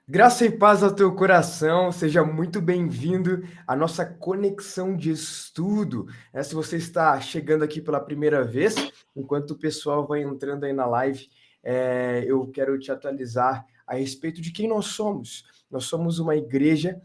Graça e paz ao teu coração, seja muito bem-vindo à nossa conexão de estudo. Se você está chegando aqui pela primeira vez, enquanto o pessoal vai entrando aí na live, eu quero te atualizar a respeito de quem nós somos. Nós somos uma igreja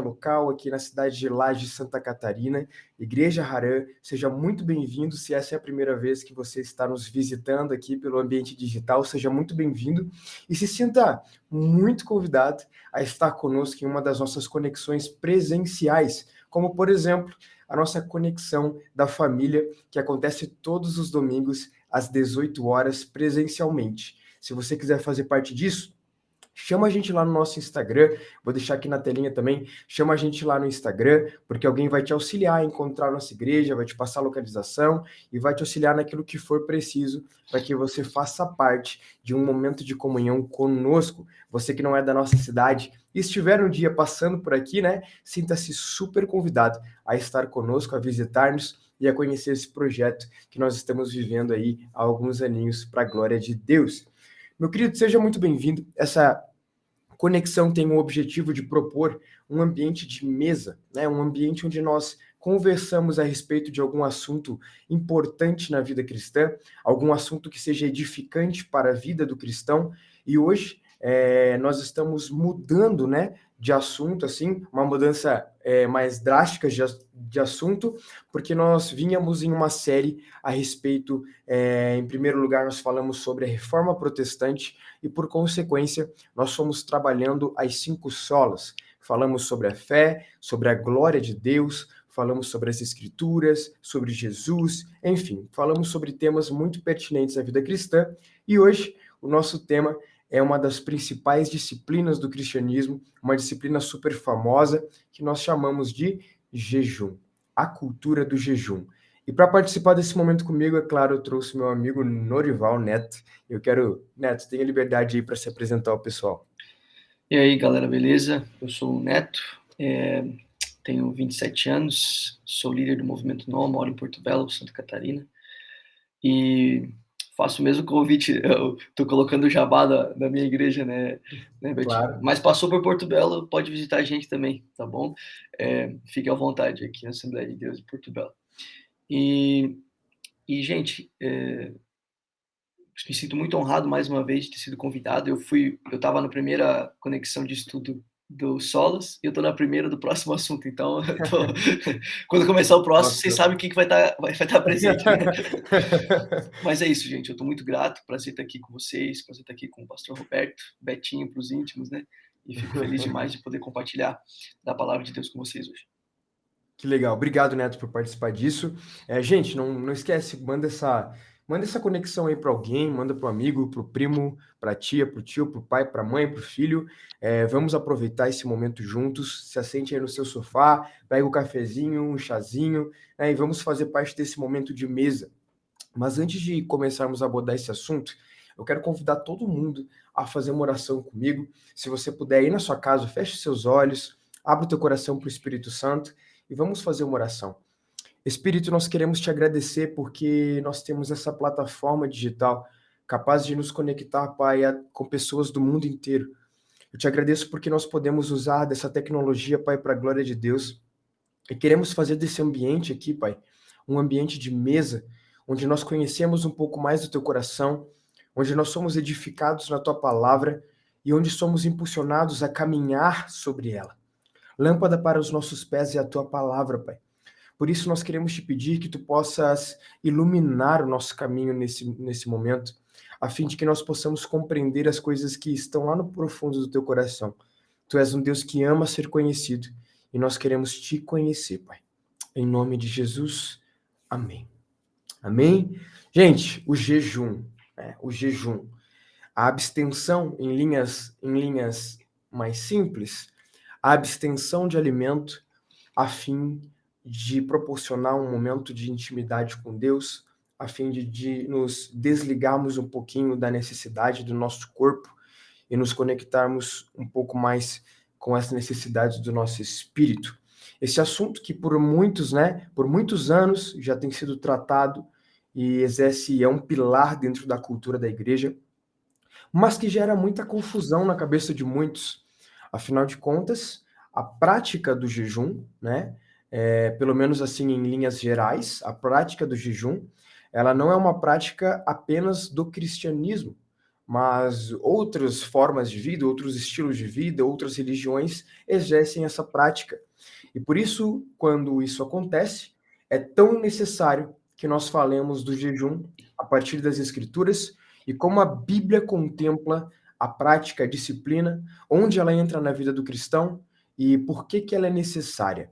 local aqui na cidade de Laje, Santa Catarina, Igreja Harã. Seja muito bem-vindo. Se essa é a primeira vez que você está nos visitando aqui pelo ambiente digital, seja muito bem-vindo e se sinta muito convidado a estar conosco em uma das nossas conexões presenciais, como, por exemplo, a nossa conexão da família, que acontece todos os domingos às 18 horas presencialmente. Se você quiser fazer parte disso, chama a gente lá no nosso Instagram, vou deixar aqui na telinha também, chama a gente lá no Instagram, porque alguém vai te auxiliar a encontrar a nossa igreja, vai te passar a localização e vai te auxiliar naquilo que for preciso para que você faça parte de um momento de comunhão conosco. Você que não é da nossa cidade e estiver um dia passando por aqui, né, sinta-se super convidado a estar conosco, a visitar-nos e a conhecer esse projeto que nós estamos vivendo aí há alguns aninhos para a glória de Deus. Meu querido, seja muito bem-vindo. Essa conexão tem o objetivo de propor um ambiente de mesa, né? Um ambiente onde nós conversamos a respeito de algum assunto importante na vida cristã, algum assunto que seja edificante para a vida do cristão. E hoje nós estamos mudando, né, de assunto, assim, uma mudança mais drástica de assunto, porque nós vínhamos em uma série a respeito, em primeiro lugar, nós falamos sobre a Reforma Protestante e, por consequência, nós fomos trabalhando as 5 solas. Falamos sobre a fé, sobre a glória de Deus, falamos sobre as Escrituras, sobre Jesus, enfim, falamos sobre temas muito pertinentes à vida cristã. E hoje, o nosso tema é uma das principais disciplinas do cristianismo, uma disciplina super famosa que nós chamamos de jejum, a cultura do jejum. E para participar desse momento comigo, é claro, eu trouxe meu amigo Norival Neto. Neto, tenha liberdade aí para se apresentar ao pessoal. E aí, galera, beleza? Eu sou o Neto, tenho 27 anos, sou líder do Movimento NO, moro em Porto Belo, Santa Catarina, e faço o mesmo convite, eu tô colocando o jabá da minha igreja, né, Betinho? Claro. Mas passou por Porto Belo, pode visitar a gente também, tá bom? Fique à vontade aqui na Assembleia de Deus de Porto Belo. Gente, me sinto muito honrado mais uma vez de ter sido convidado. Eu estava na primeira conexão de estudo do Solas e eu estou na primeira do próximo assunto. Então, quando começar o próximo, Top, vocês top. sabem quem que vai estar presente, né? Mas é isso, gente. Eu estou muito grato, prazer estar aqui com vocês, prazer estar aqui com o pastor Roberto, Betinho para os íntimos, né? E fico feliz demais de poder compartilhar da palavra de Deus com vocês hoje. Que legal. Obrigado, Neto, por participar disso. Gente, não esquece, manda essa conexão aí para alguém, manda para o amigo, para o primo, para a tia, para o tio, para o pai, para a mãe, para o filho. Vamos aproveitar esse momento juntos. Se assente aí no seu sofá, pega o cafezinho, um chazinho, né, e vamos fazer parte desse momento de mesa. Mas antes de começarmos a abordar esse assunto, eu quero convidar todo mundo a fazer uma oração comigo. Se você puder ir na sua casa, feche seus olhos, abra o teu coração para o Espírito Santo e vamos fazer uma oração. Espírito, nós queremos te agradecer porque nós temos essa plataforma digital capaz de nos conectar, Pai, com pessoas do mundo inteiro. Eu te agradeço porque nós podemos usar dessa tecnologia, Pai, para a glória de Deus. E queremos fazer desse ambiente aqui, Pai, um ambiente de mesa, onde nós conhecemos um pouco mais do teu coração, onde nós somos edificados na tua palavra e onde somos impulsionados a caminhar sobre ela. Lâmpada para os nossos pés é a tua palavra, Pai. Por isso nós queremos te pedir que tu possas iluminar o nosso caminho nesse momento, a fim de que nós possamos compreender as coisas que estão lá no profundo do teu coração. Tu és um Deus que ama ser conhecido e nós queremos te conhecer, Pai. Em nome de Jesus, amém. Amém? Gente, o jejum, o jejum, a abstenção em linhas mais simples, a abstenção de alimento a fim de proporcionar um momento de intimidade com Deus, a fim de nos desligarmos um pouquinho da necessidade do nosso corpo e nos conectarmos um pouco mais com as necessidades do nosso espírito. Esse assunto que por muitos anos já tem sido tratado e é um pilar dentro da cultura da igreja, mas que gera muita confusão na cabeça de muitos. Afinal de contas, a prática do jejum, pelo menos assim em linhas gerais, a prática do jejum, ela não é uma prática apenas do cristianismo, mas outras formas de vida, outros estilos de vida, outras religiões exercem essa prática. E por isso, quando isso acontece, é tão necessário que nós falemos do jejum a partir das Escrituras e como a Bíblia contempla a prática, a disciplina, onde ela entra na vida do cristão e por que ela é necessária.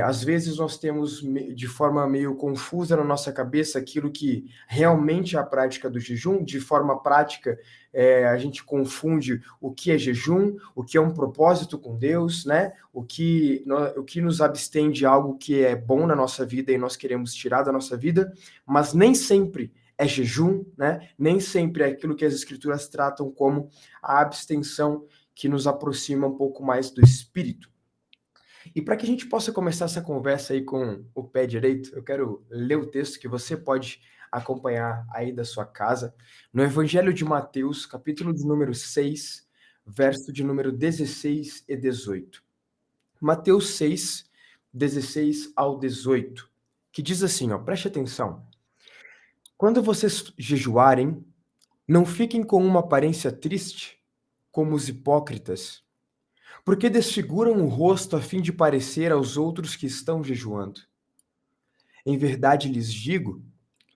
Às vezes nós temos de forma meio confusa na nossa cabeça aquilo que realmente é a prática do jejum, de forma prática a gente confunde o que é jejum, o que é um propósito com Deus, né? O que nos abstém de algo que é bom na nossa vida e nós queremos tirar da nossa vida, mas nem sempre é jejum, né? Nem sempre é aquilo que as escrituras tratam como a abstenção que nos aproxima um pouco mais do espírito. E para que a gente possa começar essa conversa aí com o pé direito, eu quero ler o texto que você pode acompanhar aí da sua casa, no Evangelho de Mateus, capítulo de número 6, verso de número 16 e 18. Mateus 6, 16 ao 18, que diz assim, preste atenção. Quando vocês jejuarem, não fiquem com uma aparência triste, como os hipócritas, porque desfiguram o rosto a fim de parecer aos outros que estão jejuando. Em verdade lhes digo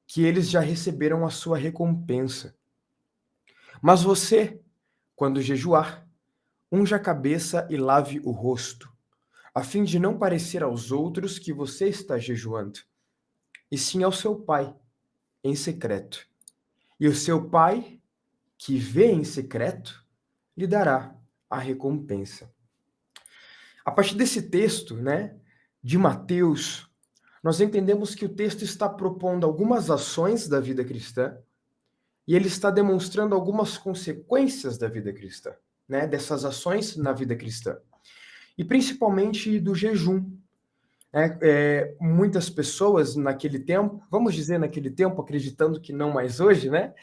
que eles já receberam a sua recompensa. Mas você, quando jejuar, unja a cabeça e lave o rosto, a fim de não parecer aos outros que você está jejuando, e sim ao seu Pai, em secreto. E o seu Pai, que vê em secreto, lhe dará a recompensa. A partir desse texto, de Mateus, nós entendemos que o texto está propondo algumas ações da vida cristã e ele está demonstrando algumas consequências da vida cristã, né? Dessas ações na vida cristã. E principalmente do jejum. Muitas pessoas naquele tempo, vamos dizer naquele tempo, acreditando que não mais hoje, né?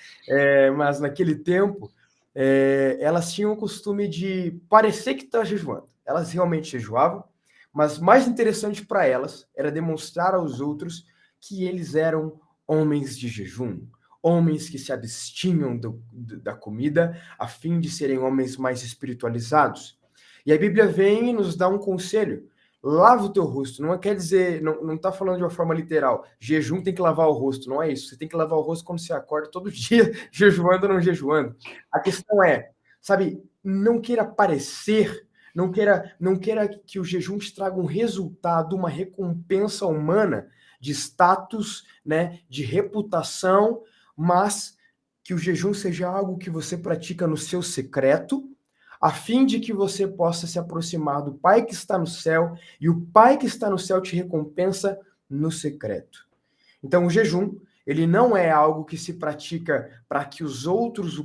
Mas naquele tempo, elas tinham o costume de parecer que estão jejuando. Elas realmente jejuavam, mas mais interessante para elas era demonstrar aos outros que eles eram homens de jejum, homens que se abstinham da comida a fim de serem homens mais espiritualizados. E a Bíblia vem e nos dá um conselho: lava o teu rosto. Não quer dizer, não está falando de uma forma literal. Jejum tem que lavar o rosto, não é isso. Você tem que lavar o rosto quando você acorda todo dia, jejuando ou não jejuando. A questão é, sabe, não queira parecer, não queira que o jejum te traga um resultado, uma recompensa humana de status, né, de reputação, mas que o jejum seja algo que você pratica no seu secreto, a fim de que você possa se aproximar do Pai que está no céu, e o Pai que está no céu te recompensa no secreto. Então, o jejum, ele não é algo que se pratica para que os outros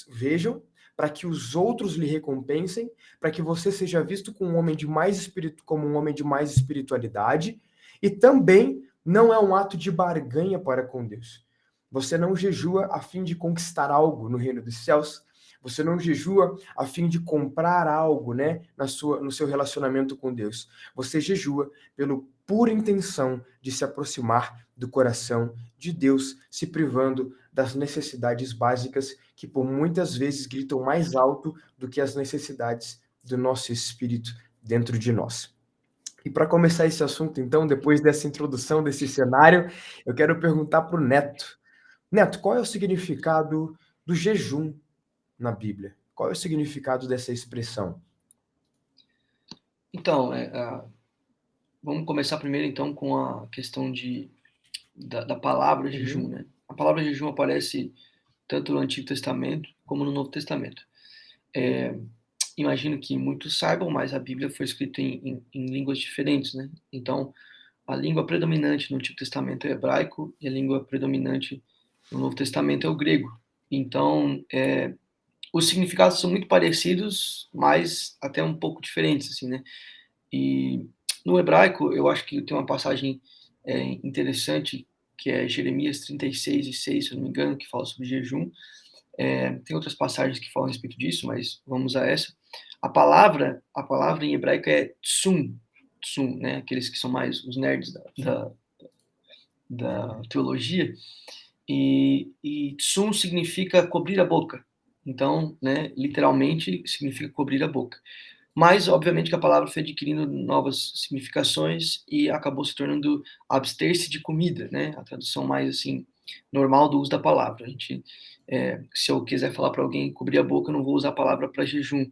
vejam, para que os outros lhe recompensem, para que você seja visto como um homem de mais espiritualidade, e também não é um ato de barganha para com Deus. Você não jejua a fim de conquistar algo no reino dos céus. Você não jejua a fim de comprar algo, né, no seu relacionamento com Deus. Você jejua pela pura intenção de se aproximar do coração de Deus, se privando das necessidades básicas que por muitas vezes gritam mais alto do que as necessidades do nosso espírito dentro de nós. E para começar esse assunto, então, depois dessa introdução, desse cenário, eu quero perguntar para o Neto. Neto, qual é o significado do jejum na Bíblia? Qual é o significado dessa expressão? Então, vamos começar primeiro então com a questão da palavra jejum, Uhum. né? A palavra jejum aparece tanto no Antigo Testamento como no Novo Testamento. Imagino que muitos saibam, mas a Bíblia foi escrita em línguas diferentes, né? Então, a língua predominante no Antigo Testamento é o hebraico e a língua predominante no Novo Testamento é o grego. Então, os significados são muito parecidos, mas até um pouco diferentes, assim, né? E no hebraico, eu acho que tem uma passagem interessante, que é Jeremias 36:6, se eu não me engano, que fala sobre jejum. Tem outras passagens que falam a respeito disso, mas vamos a essa. A palavra em hebraico é tsum, né? Aqueles que são mais os nerds da teologia. E tsum significa cobrir a boca. Então, né, literalmente significa cobrir a boca. Mas, obviamente, que a palavra foi adquirindo novas significações e acabou se tornando abster-se de comida, né? A tradução mais, assim, normal do uso da palavra. Se eu quiser falar para alguém cobrir a boca, eu não vou usar a palavra para jejum,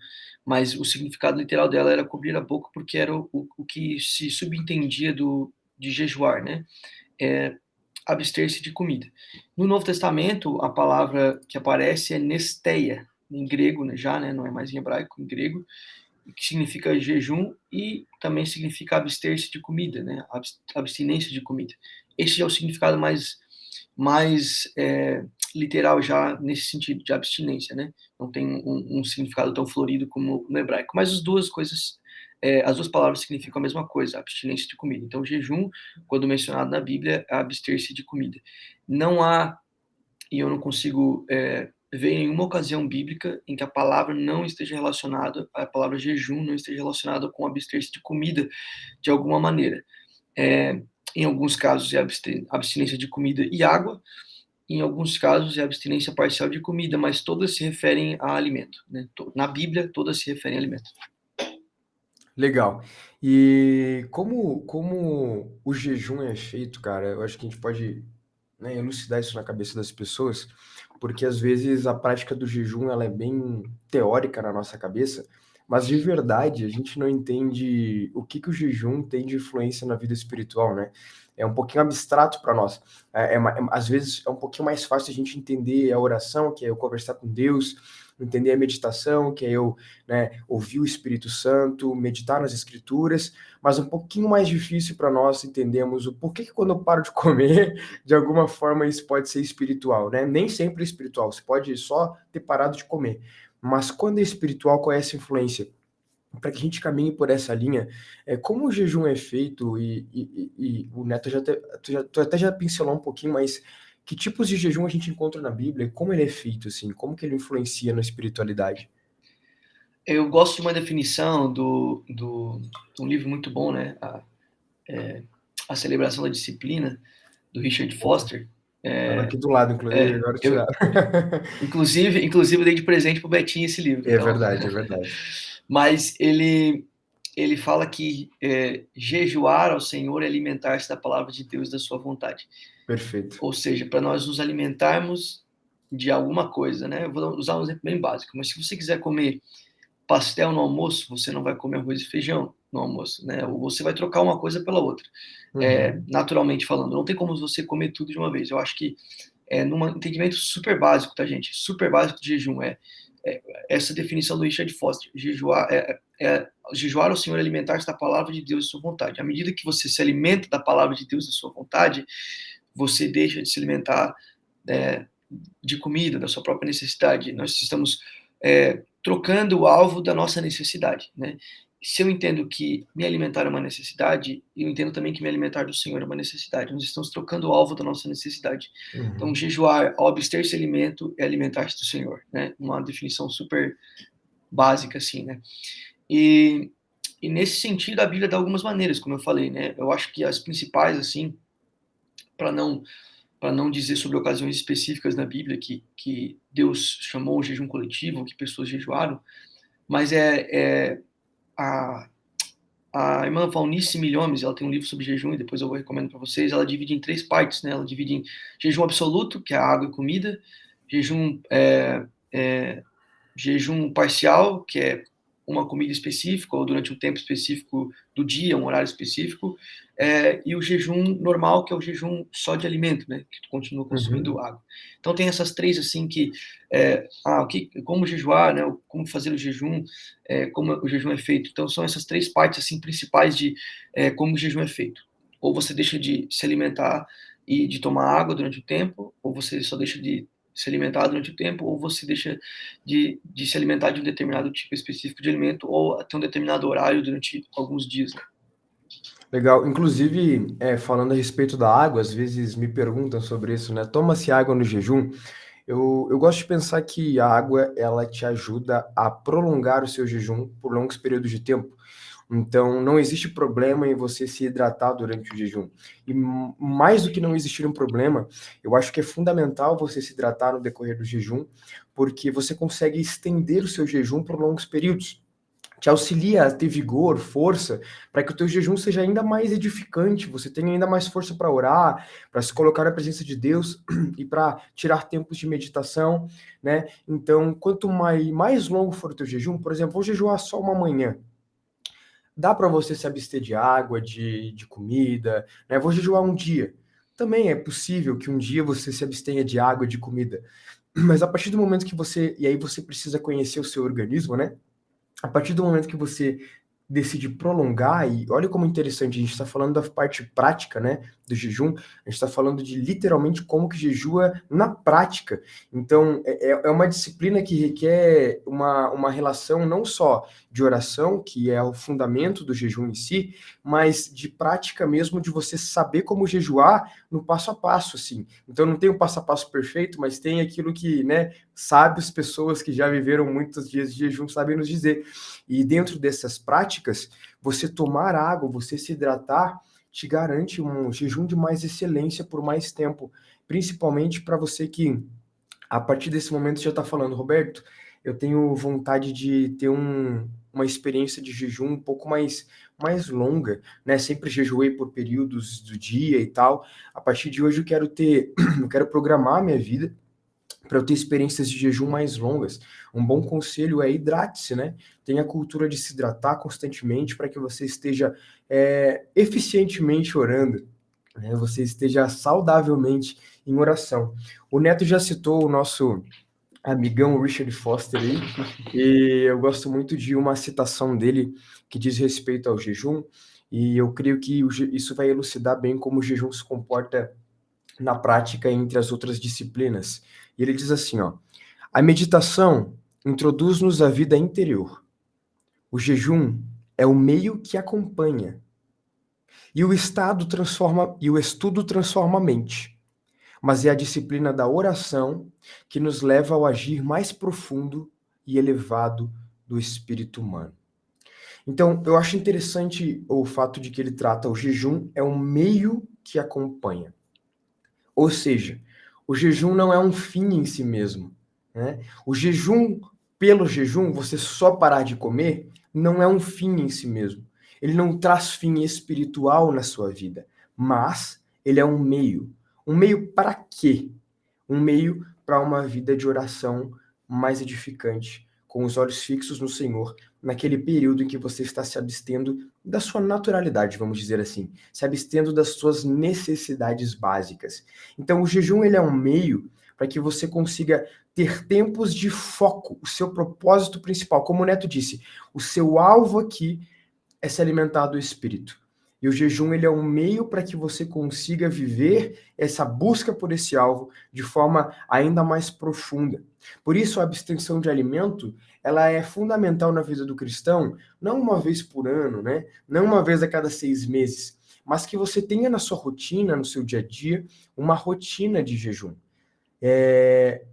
mas o significado literal dela era cobrir a boca porque era o que se subentendia de jejuar, né? Abster-se de comida. No Novo Testamento, a palavra que aparece é nesteia, em grego, né, já, né, não é mais em hebraico, em grego, que significa jejum e também significa abster-se de comida, né, abstinência de comida. Esse é o significado mais literal já nesse sentido de abstinência, né? Não tem um significado tão florido como no hebraico, mas as duas palavras significam a mesma coisa, abstinência de comida. Então, jejum, quando mencionado na Bíblia, é abster-se de comida. Não há, e eu não consigo ver em nenhuma ocasião bíblica em que a palavra não esteja relacionada, a palavra jejum não esteja relacionada com abster-se de comida de alguma maneira. Em alguns casos é abstinência de comida e água, em alguns casos é abstinência parcial de comida, mas todas se referem a alimento, né? Na Bíblia, todas se referem a alimento. Legal. E como o jejum é feito, cara, eu acho que a gente pode, né, elucidar isso na cabeça das pessoas, porque às vezes a prática do jejum ela é bem teórica na nossa cabeça, mas de verdade a gente não entende o que o jejum tem de influência na vida espiritual, né? É um pouquinho abstrato para nós. Às vezes é um pouquinho mais fácil a gente entender a oração, que é eu conversar com Deus, entender a meditação, que é eu, né, ouvir o Espírito Santo, meditar nas Escrituras, mas um pouquinho mais difícil para nós entendermos o porquê que quando eu paro de comer, de alguma forma isso pode ser espiritual, né? Nem sempre é espiritual, você pode só ter parado de comer, mas quando é espiritual, qual é essa influência? Para que a gente caminhe por essa linha, como o jejum é feito e o Neto tu até já pincelou um pouquinho, mas que tipos de jejum a gente encontra na Bíblia e como ele é feito, assim, como que ele influencia na espiritualidade? Eu gosto de uma definição de um livro muito bom, né? A Celebração da Disciplina, do Richard Opa, Foster. estava aqui do lado, inclusive, agora Eu, tirar. inclusive, eu dei de presente pro Betinho esse livro, É então. verdade, é verdade. Mas ele fala que jejuar ao Senhor é alimentar-se da palavra de Deus e da sua vontade. Perfeito. Ou seja, para nós nos alimentarmos de alguma coisa, né? Eu vou usar um exemplo bem básico, mas se você quiser comer pastel no almoço, você não vai comer arroz e feijão no almoço, né? Ou você vai trocar uma coisa pela outra, Uhum. naturalmente falando. Não tem como você comer tudo de uma vez. Eu acho que num entendimento super básico, tá, gente? Super básico de jejum é essa definição do Richard Foster. Jejuar ao Senhor, alimentar-se da palavra de Deus e sua vontade. À medida que você se alimenta da palavra de Deus e sua vontade, você deixa de se alimentar de comida, da sua própria necessidade. Nós estamos trocando o alvo da nossa necessidade, né? Se eu entendo que me alimentar é uma necessidade, eu entendo também que me alimentar do Senhor é uma necessidade. Nós estamos trocando o alvo da nossa necessidade. Então, Uhum. jejuar, ao abster-se alimento, é alimentar-se do Senhor, né? Uma definição super básica, assim, né? E, e nesse sentido, a Bíblia dá algumas maneiras, como eu falei, né? Eu acho que as principais, assim, para não dizer sobre ocasiões específicas na Bíblia que Deus chamou o jejum coletivo, que pessoas jejuaram, mas a, a irmã Valnice Milhomes, ela tem um livro sobre jejum, e depois eu vou recomendo para vocês, ela divide em 3 partes, né? Ela divide em jejum absoluto, que é a água e comida, jejum, jejum parcial, que é uma comida específica ou durante um tempo específico do dia, um horário específico, e o jejum normal, que é o jejum só de alimento, né, que tu continua consumindo Uhum. água. Então tem essas três assim que, como jejuar, né, como fazer o jejum, como o jejum é feito. Então são essas 3 partes assim principais de como o jejum é feito. Ou você deixa de se alimentar e de tomar água durante o tempo, ou você só deixa de se alimentar durante o tempo, ou você deixa de se alimentar de um determinado tipo específico de alimento ou até um determinado horário durante alguns dias. Né? Legal. Inclusive, falando a respeito da água, às vezes me perguntam sobre isso, né? Toma-se água no jejum? Eu gosto de pensar que a água, ela te ajuda a prolongar o seu jejum por longos períodos de tempo. Então, não existe problema em você se hidratar durante o jejum. E mais do que não existir um problema, eu acho que é fundamental você se hidratar no decorrer do jejum, porque você consegue estender o seu jejum por longos períodos. Te auxilia a ter vigor, força, para que o teu jejum seja ainda mais edificante, você tenha ainda mais força para orar, para se colocar na presença de Deus e para tirar tempos de meditação, né? Então, quanto mais longo for o teu jejum, por exemplo, vou jejuar só uma manhã, dá para você se abster de água, de comida, né? Vou jejuar um dia. Também é possível que um dia você se abstenha de água, de comida. Mas a partir do momento que você. E aí você precisa conhecer o seu organismo, né? A partir do momento que você decide prolongar, e olha como interessante, a gente está falando da parte prática, né, do jejum, a gente está falando de literalmente como que jejua na prática. Então, é uma disciplina que requer uma relação não só de oração, que é o fundamento do jejum em si, mas de prática mesmo, de você saber como jejuar no passo a passo, assim. Então, não tem um passo a passo perfeito, mas tem aquilo que, né, sábios, pessoas que já viveram muitos dias de jejum sabem nos dizer. E dentro dessas práticas, você tomar água, você se hidratar, te garante um jejum de mais excelência por mais tempo, principalmente para você que, a partir desse momento, já está falando, Roberto, eu tenho vontade de ter uma experiência de jejum um pouco mais longa, né? Sempre jejuei por períodos do dia e tal. A partir de hoje eu quero programar a minha vida para eu ter experiências de jejum mais longas. Um bom conselho é hidrate-se, né? Tenha a cultura de se hidratar constantemente para que você esteja eficientemente orando, né? Você esteja saudavelmente em oração. O Neto já citou amigão Richard Foster aí, e eu gosto muito de uma citação dele que diz respeito ao jejum, e eu creio que isso vai elucidar bem como o jejum se comporta na prática entre as outras disciplinas. E ele diz assim, ó: a meditação introduz-nos à vida interior. O jejum é o meio que acompanha. E o estudo transforma a mente. Mas é a disciplina da oração que nos leva ao agir mais profundo e elevado do espírito humano. Então, eu acho interessante o fato de que ele trata o jejum é um meio que acompanha. Ou seja, o jejum não é um fim em si mesmo, né? O jejum, pelo jejum, você só parar de comer, não é um fim em si mesmo. Ele não traz fim espiritual na sua vida, mas ele é um meio. Um meio para quê? Um meio para uma vida de oração mais edificante, com os olhos fixos no Senhor, naquele período em que você está se abstendo da sua naturalidade, vamos dizer assim, se abstendo das suas necessidades básicas. Então, o jejum ele é um meio para que você consiga ter tempos de foco, o seu propósito principal. Como o Neto disse, o seu alvo aqui é se alimentar do espírito. E o jejum ele é um meio para que você consiga viver essa busca por esse alvo de forma ainda mais profunda. Por isso a abstenção de alimento, ela é fundamental na vida do cristão, não uma vez por ano, né? Não uma vez a cada 6 meses, mas que você tenha na sua rotina, no seu dia a dia, uma rotina de jejum.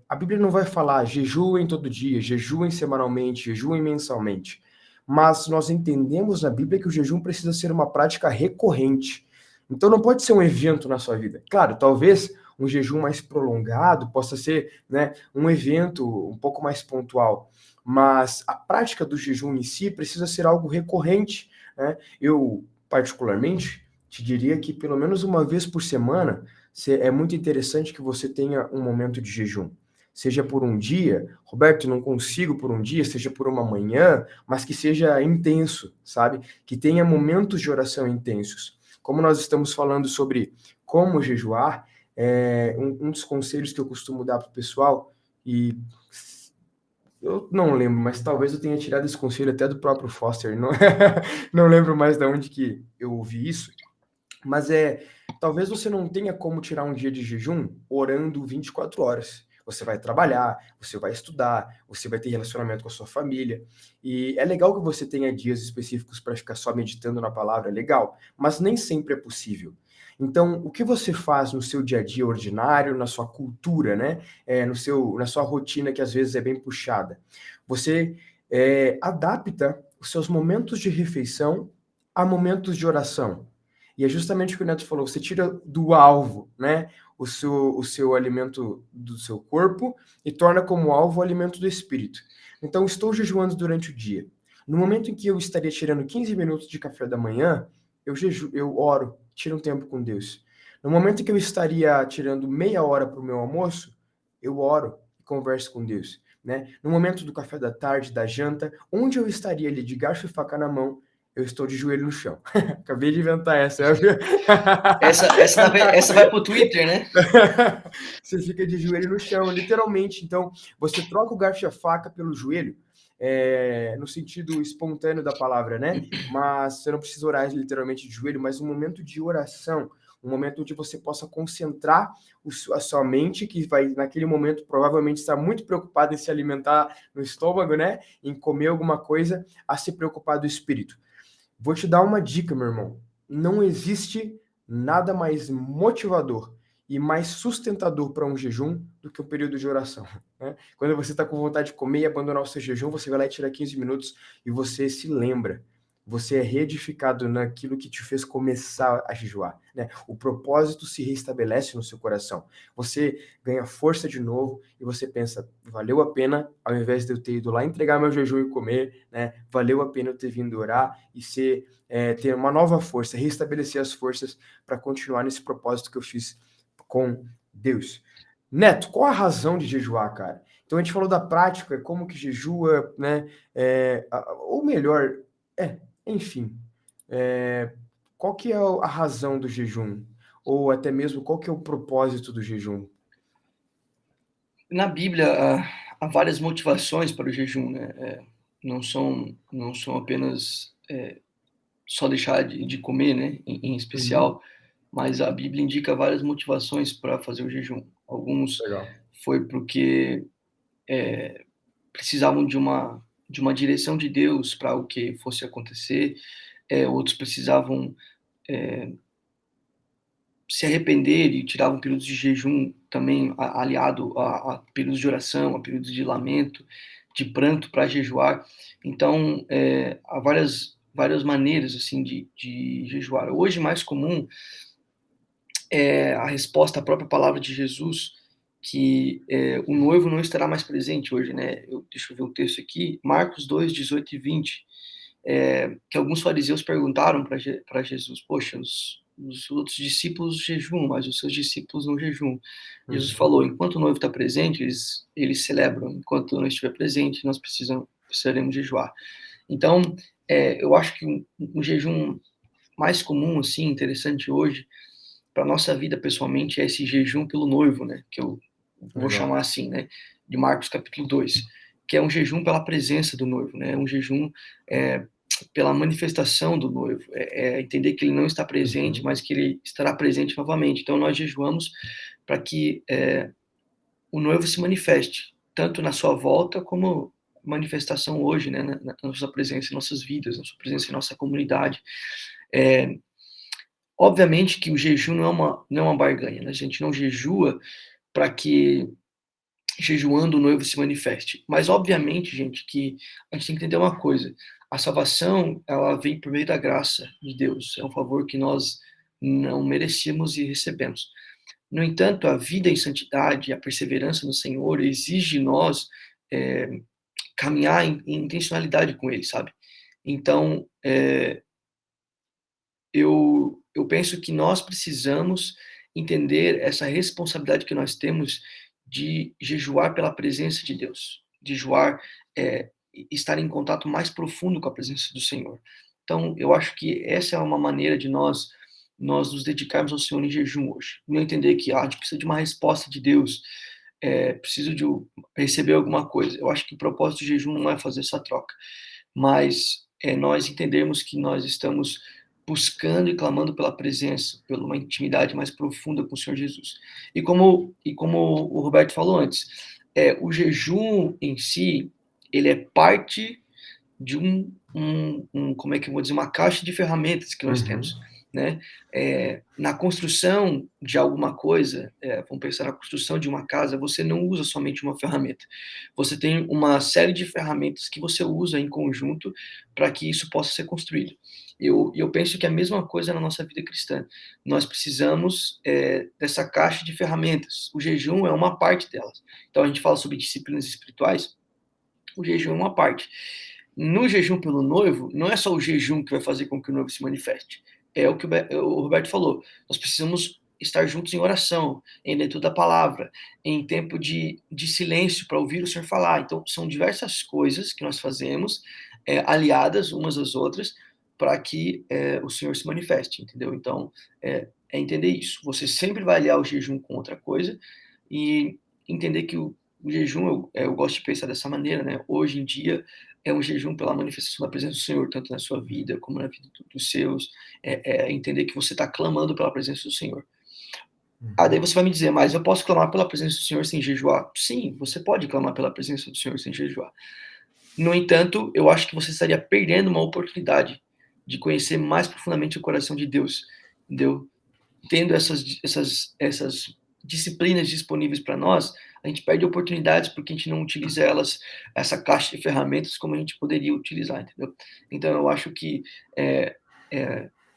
A Bíblia não vai falar jejuem todo dia, jejuem semanalmente, jejuem mensalmente. Mas nós entendemos na Bíblia que o jejum precisa ser uma prática recorrente. Então não pode ser um evento na sua vida. Claro, talvez um jejum mais prolongado possa ser, né, um evento um pouco mais pontual. Mas a prática do jejum em si precisa ser algo recorrente, né? Eu, particularmente, te diria que pelo menos uma vez por semana é muito interessante que você tenha um momento de jejum. Seja por um dia, Roberto, não consigo por um dia, seja por uma manhã, mas que seja intenso, sabe? Que tenha momentos de oração intensos. Como nós estamos falando sobre como jejuar, um dos conselhos que eu costumo dar para o pessoal, e eu não lembro, mas talvez eu tenha tirado esse conselho até do próprio Foster, não, não lembro mais de onde que eu ouvi isso, mas talvez você não tenha como tirar um dia de jejum orando 24 horas. Você vai trabalhar, você vai estudar, você vai ter relacionamento com a sua família. E é legal que você tenha dias específicos para ficar só meditando na palavra, é legal, mas nem sempre é possível. Então, o que você faz no seu dia a dia ordinário, na sua cultura, né? Na sua rotina, que às vezes é bem puxada. Você adapta os seus momentos de refeição a momentos de oração. E é justamente o que o Neto falou, você tira do alvo, né, o seu alimento do seu corpo e torna como alvo o alimento do espírito. Então, estou jejuando durante o dia. No momento em que eu estaria tirando 15 minutos de café da manhã, eu oro, tiro um tempo com Deus. No momento em que eu estaria tirando meia hora para o meu almoço, eu oro e converso com Deus. Né? No momento do café da tarde, da janta, onde eu estaria ali de garfo e faca na mão, eu estou de joelho no chão. Acabei de inventar essa. Essa vai pro Twitter, né? Você fica de joelho no chão, literalmente. Então, você troca o garfo e a faca pelo joelho, no sentido espontâneo da palavra, né? Mas você não precisa orar literalmente de joelho, mas um momento de oração, um momento onde você possa concentrar a sua mente, que vai, naquele momento, provavelmente estar muito preocupada em se alimentar no estômago, né? Em comer alguma coisa, a se preocupar do espírito. Vou te dar uma dica, meu irmão. Não existe nada mais motivador e mais sustentador para um jejum do que o período de oração. Né? Quando você está com vontade de comer e abandonar o seu jejum, você vai lá e tira 15 minutos e você se lembra. Você é reedificado naquilo que te fez começar a jejuar. Né? O propósito se restabelece no seu coração. Você ganha força de novo e você pensa, valeu a pena, ao invés de eu ter ido lá entregar meu jejum e comer, né? Valeu a pena eu ter vindo orar e ter uma nova força, restabelecer as forças para continuar nesse propósito que eu fiz com Deus. Neto, qual a razão de jejuar, cara? Então a gente falou da prática, como que jejua, né? Ou melhor, enfim, qual que é a razão do jejum? Ou até mesmo qual que é o propósito do jejum? Na Bíblia, há várias motivações para o jejum, né? Não são apenas só deixar de comer, né? Em Uhum. especial, mas a Bíblia indica várias motivações para fazer o jejum. Alguns Legal. foi porque precisavam de uma direção de Deus para o que fosse acontecer, outros precisavam se arrepender e tiravam períodos de jejum também aliado a períodos de oração, a períodos de lamento, de pranto para jejuar. Então, há várias maneiras assim de jejuar. Hoje mais comum é a resposta à própria palavra de Jesus, que o noivo não estará mais presente hoje, né? Deixa eu ver o texto aqui, Marcos 2, 18 e 20, que alguns fariseus perguntaram para Jesus, poxa, os outros discípulos jejuam, mas os seus discípulos não jejuam. Jesus Uhum. falou, enquanto o noivo está presente, eles celebram, enquanto o noivo estiver presente, nós precisaremos jejuar. Então, eu acho que um jejum mais comum, assim, interessante hoje, para nossa vida pessoalmente, é esse jejum pelo noivo, né? Que eu vou Legal. chamar assim, né? De Marcos capítulo 2, que é um jejum pela presença do noivo, né? Um jejum pela manifestação do noivo, entender que ele não está presente, Uhum. mas que ele estará presente novamente. Então nós jejuamos para que o noivo se manifeste, tanto na sua volta como manifestação hoje, né, na nossa presença em nossas vidas, na sua presença em nossa comunidade. É, Obviamente que o jejum não é uma barganha, né? A gente não jejua para que jejuando o noivo se manifeste. Mas obviamente, gente, que a gente tem que entender uma coisa: a salvação, ela vem por meio da graça de Deus. É um favor que nós não merecíamos e recebemos. No entanto, a vida em santidade, a perseverança no Senhor exige de nós é, caminhar em intencionalidade com Ele, sabe? Então, eu penso que nós precisamos entender essa responsabilidade que nós temos de jejuar pela presença de Deus, de jejuar, estar em contato mais profundo com a presença do Senhor. Então, eu acho que essa é uma maneira de nós nos dedicarmos ao Senhor em jejum hoje. Não entender que a gente precisa de uma resposta de Deus, preciso receber alguma coisa. Eu acho que o propósito do jejum não é fazer essa troca, mas é nós entendermos que nós estamos buscando e clamando pela presença, pela uma intimidade mais profunda com o Senhor Jesus. E como o Roberto falou antes, o jejum em si, ele é parte de como é que eu vou dizer, uma caixa de ferramentas que nós temos, Uhum. né? Na construção de alguma coisa, vamos pensar na construção de uma casa, você não usa somente uma ferramenta, você tem uma série de ferramentas que você usa em conjunto para que isso possa ser construído. Eu penso que é a mesma coisa na nossa vida cristã. Nós precisamos dessa caixa de ferramentas. O jejum é uma parte delas. Então a gente fala sobre disciplinas espirituais, o jejum é uma parte. No jejum pelo noivo, não é só o jejum que vai fazer com que o noivo se manifeste. É o que o Roberto falou. Nós precisamos estar juntos em oração, em leitura da palavra, em tempo de silêncio para ouvir o Senhor falar. Então, são diversas coisas que nós fazemos, aliadas umas às outras, para que o Senhor se manifeste, entendeu? Então, é entender isso. Você sempre vai aliar o jejum com outra coisa e entender que o jejum, eu gosto de pensar dessa maneira, né? Hoje em dia, é um jejum pela manifestação da presença do Senhor, tanto na sua vida como na vida dos seus. Entender que você está clamando pela presença do Senhor. Daí Uhum. você vai me dizer, mas eu posso clamar pela presença do Senhor sem jejuar? Sim, você pode clamar pela presença do Senhor sem jejuar. No entanto, eu acho que você estaria perdendo uma oportunidade de conhecer mais profundamente o coração de Deus, entendeu? Tendo essas disciplinas disponíveis para nós, a gente perde oportunidades porque a gente não utiliza elas, essa caixa de ferramentas, como a gente poderia utilizar, entendeu? Então, eu acho que é,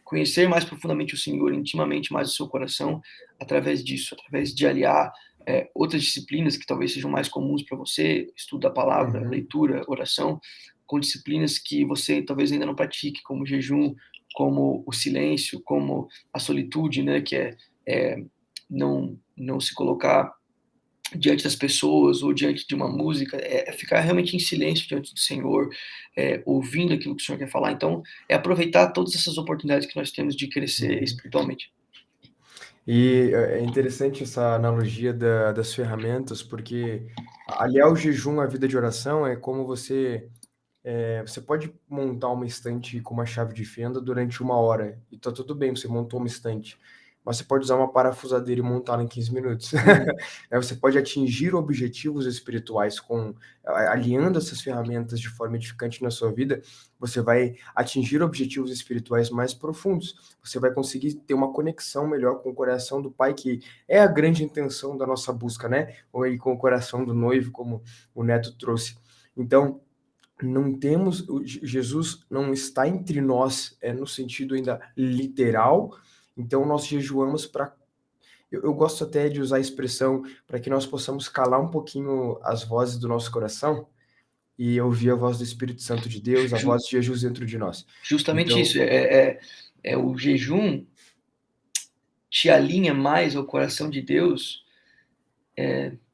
conhecer mais profundamente o Senhor, intimamente mais o seu coração, através disso, através de aliar outras disciplinas que talvez sejam mais comuns para você, estudo da palavra, Uhum. leitura, oração, com disciplinas que você talvez ainda não pratique, como jejum, como o silêncio, como a solitude, né, que é não se colocar diante das pessoas ou diante de uma música, ficar realmente em silêncio diante do Senhor, ouvindo aquilo que o Senhor quer falar. Então, é aproveitar todas essas oportunidades que nós temos de crescer Uhum. espiritualmente. E é interessante essa analogia das ferramentas, porque aliar o jejum à vida de oração é como você pode montar uma estante com uma chave de fenda durante 1 hora, e tá tudo bem, você montou uma estante. Mas você pode usar uma parafusadeira e montá-la em 15 minutos. Uhum. Você pode atingir objetivos espirituais aliando essas ferramentas de forma edificante na sua vida, você vai atingir objetivos espirituais mais profundos. Você vai conseguir ter uma conexão melhor com o coração do Pai, que é a grande intenção da nossa busca, né? Ou aí com o coração do noivo, como o Neto trouxe. Então, não temos Jesus não está entre nós, no sentido ainda literal, então nós jejuamos para eu gosto até de usar a expressão para que nós possamos calar um pouquinho as vozes do nosso coração e ouvir a voz do Espírito Santo de Deus, a Ju- voz de Jesus dentro de nós. Justamente Então isso. É o jejum te alinha mais ao coração de Deus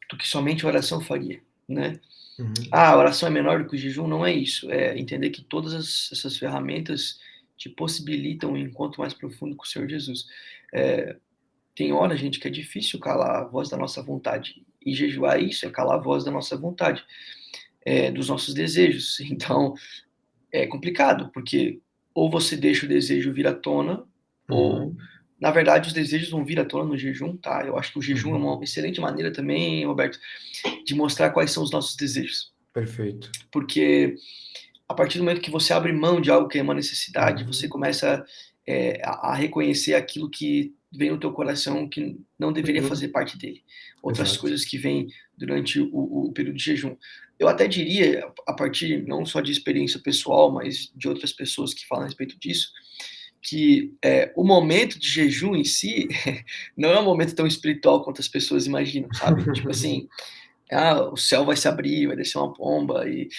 do que somente a oração faria, né? uhum, Ah, a oração é menor do que o jejum, não é isso. É entender que todas essas ferramentas te possibilitam um encontro mais profundo com o Senhor Jesus. Tem hora, gente, que é difícil calar a voz da nossa vontade. E jejuar é isso, é calar a voz da nossa vontade, dos nossos desejos. Então, é complicado, porque ou você deixa o desejo vir à tona, ou, uhum, na verdade, os desejos vão vir à tona no jejum, tá? Eu acho que o jejum é uhum, uma excelente maneira também, Roberto, de mostrar quais são os nossos desejos. perfeito. Porque a partir do momento que você abre mão de algo que é uma necessidade, você Uhum, começa a reconhecer aquilo que vem no teu coração que não deveria uhum, fazer parte dele. Outras exato. coisas que vêm durante o período de jejum. Eu até diria, a partir não só de experiência pessoal, mas de outras pessoas que falam a respeito disso, que o momento de jejum em si não é um momento tão espiritual quanto as pessoas imaginam, sabe? Tipo assim, o céu vai se abrir, vai descer uma pomba e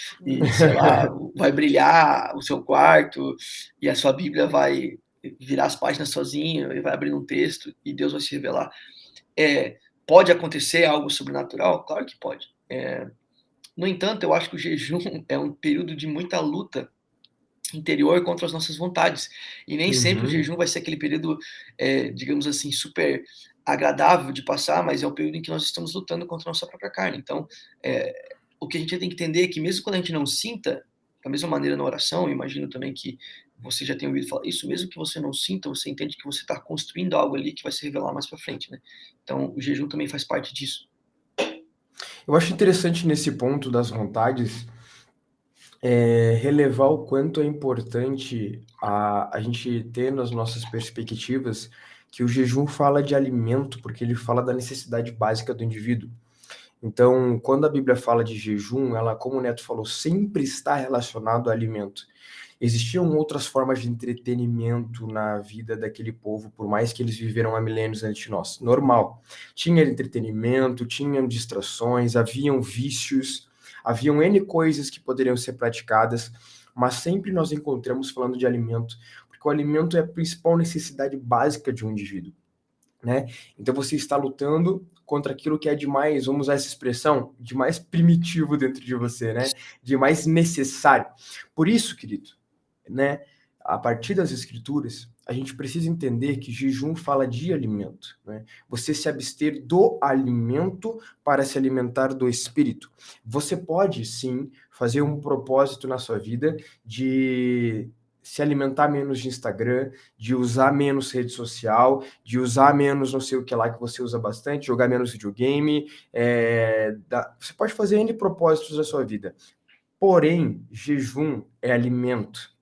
sei lá, vai brilhar o seu quarto e a sua Bíblia vai virar as páginas sozinho e vai abrir um texto e Deus vai se revelar. Pode acontecer algo sobrenatural? Claro que pode. No entanto, eu acho que o jejum é um período de muita luta interior contra as nossas vontades. E nem sempre o Uhum. jejum vai ser aquele período, digamos assim, super agradável de passar, mas é o período em que nós estamos lutando contra a nossa própria carne. Então, é, o que a gente tem que entender é que mesmo quando a gente não sinta, da mesma maneira na oração, eu imagino também que você já tem ouvido falar isso, mesmo que você não sinta, você entende que você está construindo algo ali que vai se revelar mais para frente, né? Então, o jejum também faz parte disso. Eu acho interessante nesse ponto das vontades, relevar o quanto é importante a gente ter nas nossas perspectivas que o jejum fala de alimento, porque ele fala da necessidade básica do indivíduo. Então, quando a Bíblia fala de jejum, ela, como o Neto falou, sempre está relacionado ao alimento. Existiam outras formas de entretenimento na vida daquele povo, por mais que eles viveram há milênios antes de nós. Normal. Tinha entretenimento, tinham distrações, haviam vícios, haviam N coisas que poderiam ser praticadas, mas sempre nós encontramos falando de alimento, porque o alimento é a principal necessidade básica de um indivíduo, né? Então você está lutando contra aquilo que é de mais, vamos usar essa expressão, de mais primitivo dentro de você, né? De mais necessário. Por isso, querido, né? A partir das escrituras, a gente precisa entender que jejum fala de alimento, né? Você se abster do alimento para se alimentar do espírito. Você pode sim fazer um propósito na sua vida de se alimentar menos de Instagram, de usar menos rede social, de usar menos não sei o que lá que você usa bastante, jogar menos videogame. Você pode fazer N propósitos na sua vida. Porém, jejum é alimento.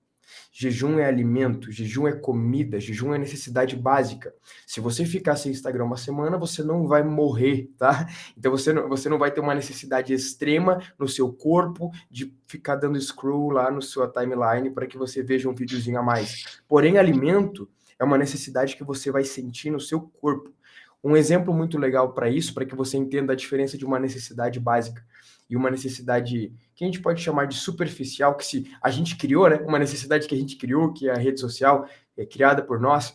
Jejum é alimento, jejum é comida, jejum é necessidade básica. Se você ficar sem Instagram uma semana, você não vai morrer, tá? Então você não vai ter uma necessidade extrema no seu corpo de ficar dando scroll lá no sua timeline para que você veja um videozinho a mais. Porém, alimento é uma necessidade que você vai sentir no seu corpo. Um exemplo muito legal para isso, para que você entenda a diferença de uma necessidade básica e uma necessidade que a gente pode chamar de superficial, que se a gente criou, né, uma necessidade que a gente criou, que é a rede social, é criada por nós.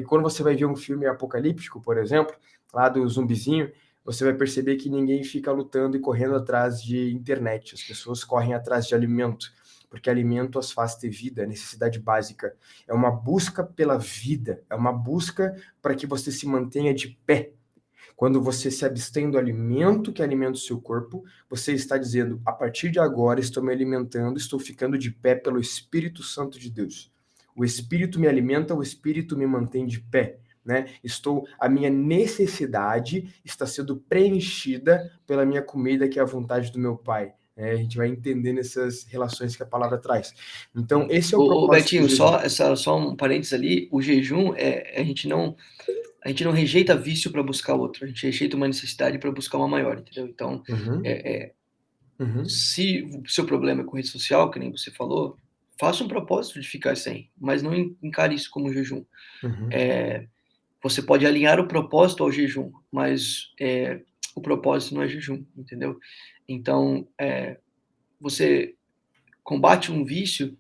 Quando você vai ver um filme apocalíptico, por exemplo, lá do zumbizinho, você vai perceber que ninguém fica lutando e correndo atrás de internet. As pessoas correm atrás de alimento, porque alimento as faz ter vida, é necessidade básica. É uma busca pela vida, é uma busca para que você se mantenha de pé. Quando você se abstém do alimento que alimenta o seu corpo, você está dizendo, a partir de agora estou me alimentando, estou ficando de pé pelo Espírito Santo de Deus. O Espírito me alimenta, o Espírito me mantém de pé. Né? A minha necessidade está sendo preenchida pela minha comida, que é a vontade do meu Pai. A gente vai entendendo essas relações que a palavra traz. Então, esse é o propósito Betinho, do jejum. só um parênteses ali, o jejum, a gente não rejeita vício para buscar outro, a gente rejeita uma necessidade para buscar uma maior, entendeu? Então, se o seu problema é com rede social, que nem você falou, faça um propósito de ficar sem, mas não encare isso como jejum. Você pode alinhar o propósito ao jejum, mas o propósito não é jejum, entendeu? Então, você combate um vício,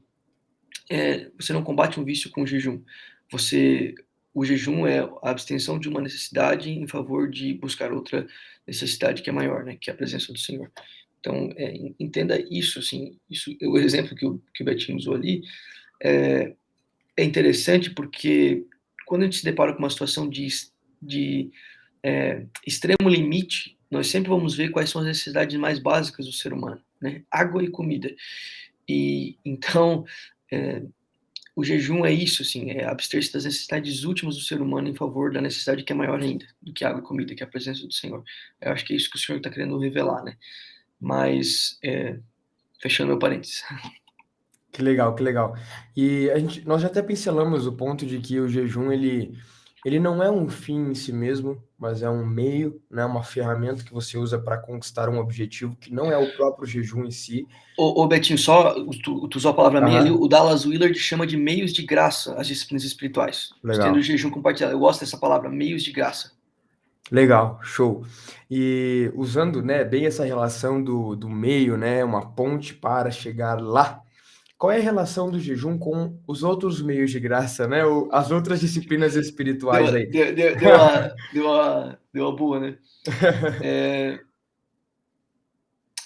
você não combate um vício com jejum. O jejum é a abstenção de uma necessidade em favor de buscar outra necessidade que é maior, né? Que é a presença do Senhor. Então, entenda isso, assim, o exemplo que o Betinho usou ali é interessante porque quando a gente se depara com uma situação de extremo limite, nós sempre vamos ver quais são as necessidades mais básicas do ser humano, né? Água e comida. E então, o jejum é isso, assim, é abster-se das necessidades últimas do ser humano em favor da necessidade que é maior ainda do que água e comida, que é a presença do Senhor. Eu acho que é isso que o Senhor está querendo revelar, né? Mas, fechando meu parênteses. Que legal, que legal. E nós já até pincelamos o ponto de que o jejum, ele não é um fim em si mesmo, mas é um meio, né, uma ferramenta que você usa para conquistar um objetivo que não é o próprio jejum em si. Ô Betinho, só tu usou a palavra meio ali, Aham. o Dallas Willard chama de meios de graça as disciplinas espirituais. Tendo o Legal. jejum compartilhado. Eu gosto dessa palavra, meios de graça. Legal, show. E usando, né, bem essa relação do meio, né, uma ponte para chegar lá. Qual é a relação do jejum com os outros meios de graça, né? As outras disciplinas Deu, espirituais aí? deu, deu, deu, uma, deu uma boa, né?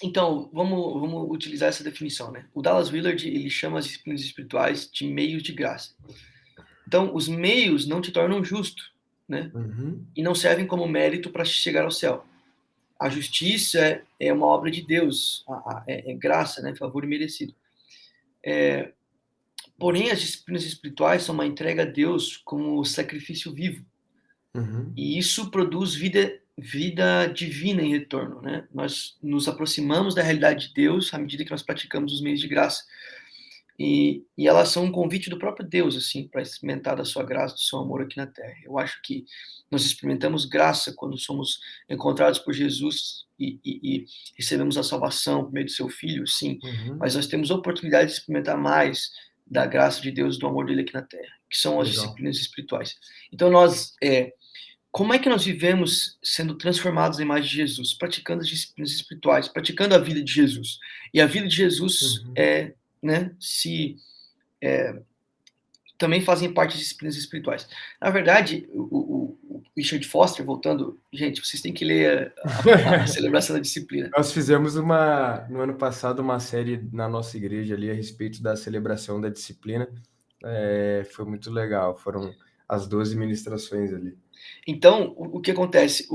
Então, vamos utilizar essa definição, né? O Dallas Willard, ele chama as disciplinas espirituais de meios de graça. Então, os meios não te tornam justo, né? Uhum. E não servem como mérito para chegar ao céu. A justiça é uma obra de Deus, é graça, né? Favor merecido. Porém, as disciplinas espirituais são uma entrega a Deus como sacrifício vivo. Uhum. E isso produz vida divina em retorno, né? Nós nos aproximamos da realidade de Deus à medida que nós praticamos os meios de graça. E elas são um convite do próprio Deus, assim, para experimentar da sua graça, do seu amor aqui na Terra. Eu acho que nós experimentamos graça quando somos encontrados por Jesus e recebemos a salvação por meio do seu Filho, sim. Uhum. Mas nós temos a oportunidade de experimentar mais da graça de Deus, do amor dele aqui na Terra, que são as Legal. disciplinas espirituais. Então, como é que nós vivemos sendo transformados na imagem de Jesus? Praticando as disciplinas espirituais, praticando a vida de Jesus. E a vida de Jesus Uhum. né, também fazem parte das disciplinas espirituais. Na verdade, o Richard Foster, voltando, gente, vocês têm que ler a celebração da disciplina. Nós fizemos no ano passado, uma série na nossa igreja ali a respeito da celebração da disciplina. Foi muito legal, foram as 12 ministrações ali. Então, o que acontece?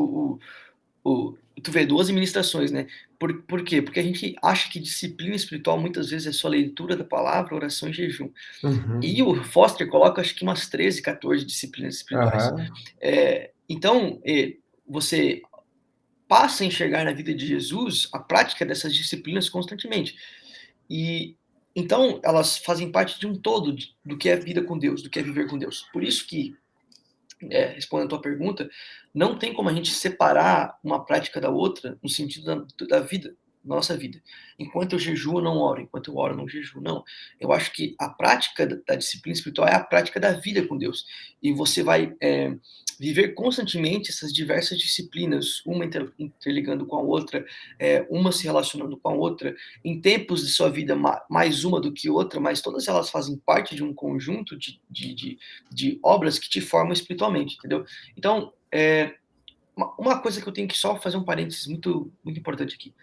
Tu vê 12 ministrações, né? Por quê? Porque a gente acha que disciplina espiritual muitas vezes é só leitura da palavra, oração e jejum. E Uhum. o Foster coloca, acho que umas 13, 14 disciplinas espirituais. Aham. Então, você passa a enxergar na vida de Jesus a prática dessas disciplinas constantemente. E então elas fazem parte de um todo do que é vida com Deus, do que é viver com Deus. Por isso que, respondendo a tua pergunta, não tem como a gente separar uma prática da outra no sentido da vida, nossa vida. Enquanto eu jejuo, eu não oro. Enquanto eu oro, eu não jejuo. Não. Eu acho que a prática da disciplina espiritual é a prática da vida com Deus. E você vai viver constantemente essas diversas disciplinas, uma interligando com a outra, uma se relacionando com a outra, em tempos de sua vida mais uma do que outra, mas todas elas fazem parte de um conjunto de obras que te formam espiritualmente, entendeu? Então, uma coisa que eu tenho que só fazer um parênteses muito, muito importante aqui.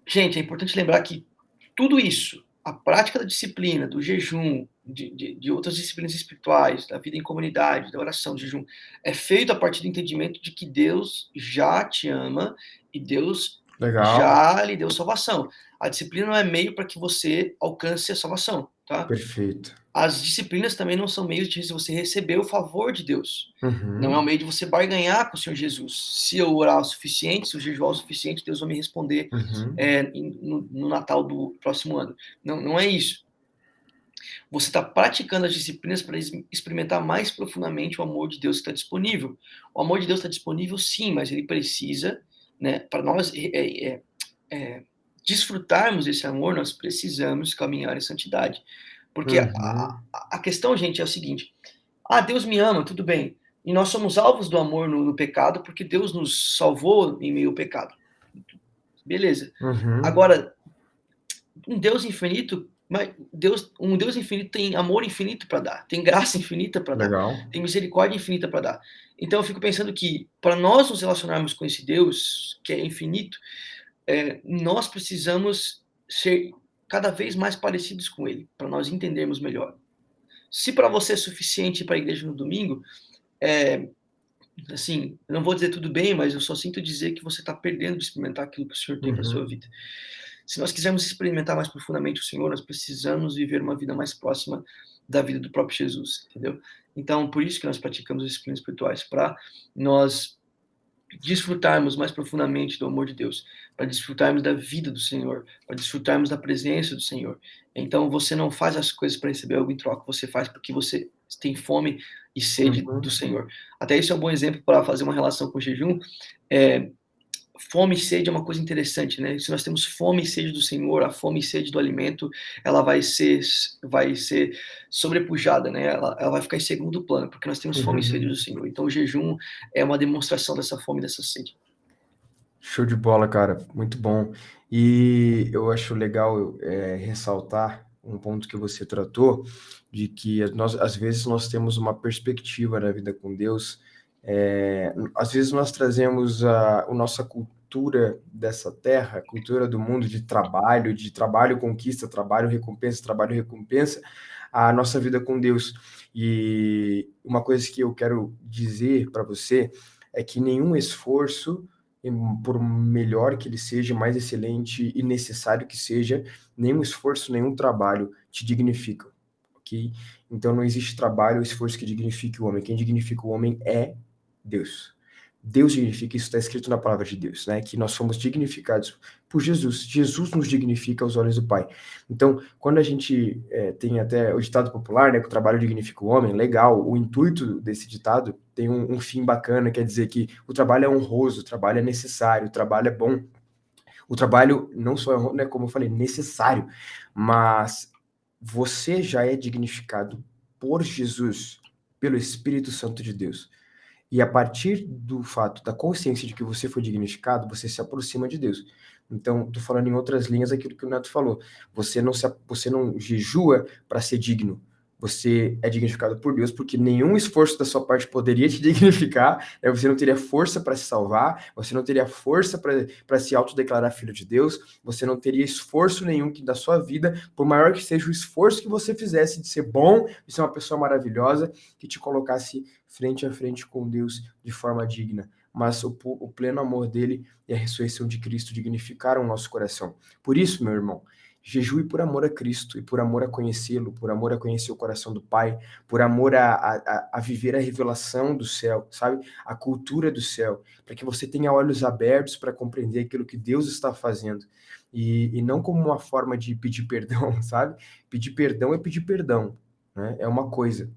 Gente, é importante lembrar que tudo isso, a prática da disciplina, do jejum, de outras disciplinas espirituais, da vida em comunidade, da oração, do jejum, é feito a partir do entendimento de que Deus já te ama e Deus Legal, já lhe deu salvação. A disciplina não é meio para que você alcance a salvação, tá? perfeito. As disciplinas também não são meios de você receber o favor de Deus. Não é um Uhum, meio de você barganhar com o Senhor Jesus. Se eu orar o suficiente, se eu jejuar o suficiente, Deus vai me responder uhum, no Natal do próximo ano. Não, não é isso. Você está praticando as disciplinas para experimentar mais profundamente o amor de Deus que está disponível. O amor de Deus está disponível, sim, mas ele precisa, né, para nós é, desfrutarmos desse amor, nós precisamos caminhar em santidade. Porque uhum, a questão, gente, é o seguinte: ah, Deus me ama, tudo bem. E nós somos alvos do amor no pecado, porque Deus nos salvou em meio ao pecado. Beleza. uhum. Agora, um Deus infinito, um Deus infinito tem amor infinito para dar, tem graça infinita para dar, Legal. tem misericórdia infinita para dar. Então eu fico pensando que para nós nos relacionarmos com esse Deus que é infinito, nós precisamos ser cada vez mais parecidos com Ele, para nós entendermos melhor. Se para você é suficiente ir para a igreja no domingo, é, assim, eu não vou dizer tudo bem, mas eu só sinto dizer que você está perdendo de experimentar aquilo que o Senhor tem para sua Uhum, vida. Se nós quisermos experimentar mais profundamente o Senhor, nós precisamos viver uma vida mais próxima da vida do próprio Jesus, entendeu? Então, por isso que nós praticamos as disciplinas espirituais, para nós desfrutarmos mais profundamente do amor de Deus, para desfrutarmos da vida do Senhor, para desfrutarmos da presença do Senhor. Então, você não faz as coisas para receber algo em troca, você faz porque você tem fome e sede do uhum, Senhor. Até isso é um bom exemplo para fazer uma relação com o jejum. É, fome e sede é uma coisa interessante, né? Se nós temos fome e sede do Senhor, a fome e sede do alimento, ela vai ser sobrepujada, né? Ela vai ficar em segundo plano, porque nós temos fome e sede do uhum. Senhor. Então, o jejum é uma demonstração dessa fome e dessa sede. Show de bola, cara, muito bom. E eu acho legal, ressaltar um ponto que você tratou, de que nós às vezes nós temos uma perspectiva na vida com Deus, às vezes nós trazemos a nossa cultura dessa terra, a cultura do mundo de trabalho conquista, trabalho recompensa, a nossa vida com Deus. E uma coisa que eu quero dizer para você é que nenhum esforço por melhor que ele seja, mais excelente e necessário que seja, nenhum esforço, nenhum trabalho te dignifica, ok? Então não existe trabalho ou esforço que dignifique o homem. Quem dignifica o homem é Deus. Deus dignifica, isso está escrito na palavra de Deus, né? Que nós fomos dignificados por Jesus. Jesus nos dignifica aos olhos do Pai. Então, quando a gente tem até o ditado popular, né? Que o trabalho dignifica o homem, legal. O intuito desse ditado tem um fim bacana, quer dizer que o trabalho é honroso, o trabalho é necessário, o trabalho é bom. O trabalho não só é, né, como eu falei, necessário, mas você já é dignificado por Jesus, pelo Espírito Santo de Deus. E a partir do fato da consciência de que você foi dignificado, você se aproxima de Deus. Então, tô falando em outras linhas aquilo que o Neto falou. Você não jejua para ser digno. Você é dignificado por Deus, porque nenhum esforço da sua parte poderia te dignificar, né? Você não teria força para se salvar, você não teria força para se autodeclarar filho de Deus, você não teria esforço nenhum da sua vida, por maior que seja o esforço que você fizesse de ser bom, de ser uma pessoa maravilhosa, que te colocasse frente a frente com Deus de forma digna. Mas o pleno amor dele e a ressurreição de Cristo dignificaram o nosso coração. Por isso, meu irmão, jejue por amor a Cristo e por amor a conhecê-lo, por amor a conhecer o coração do Pai, por amor a viver a revelação do céu, sabe? A cultura do céu, para que você tenha olhos abertos para compreender aquilo que Deus está fazendo. E não como uma forma de pedir perdão, sabe? Pedir perdão é pedir perdão, né? É uma coisa.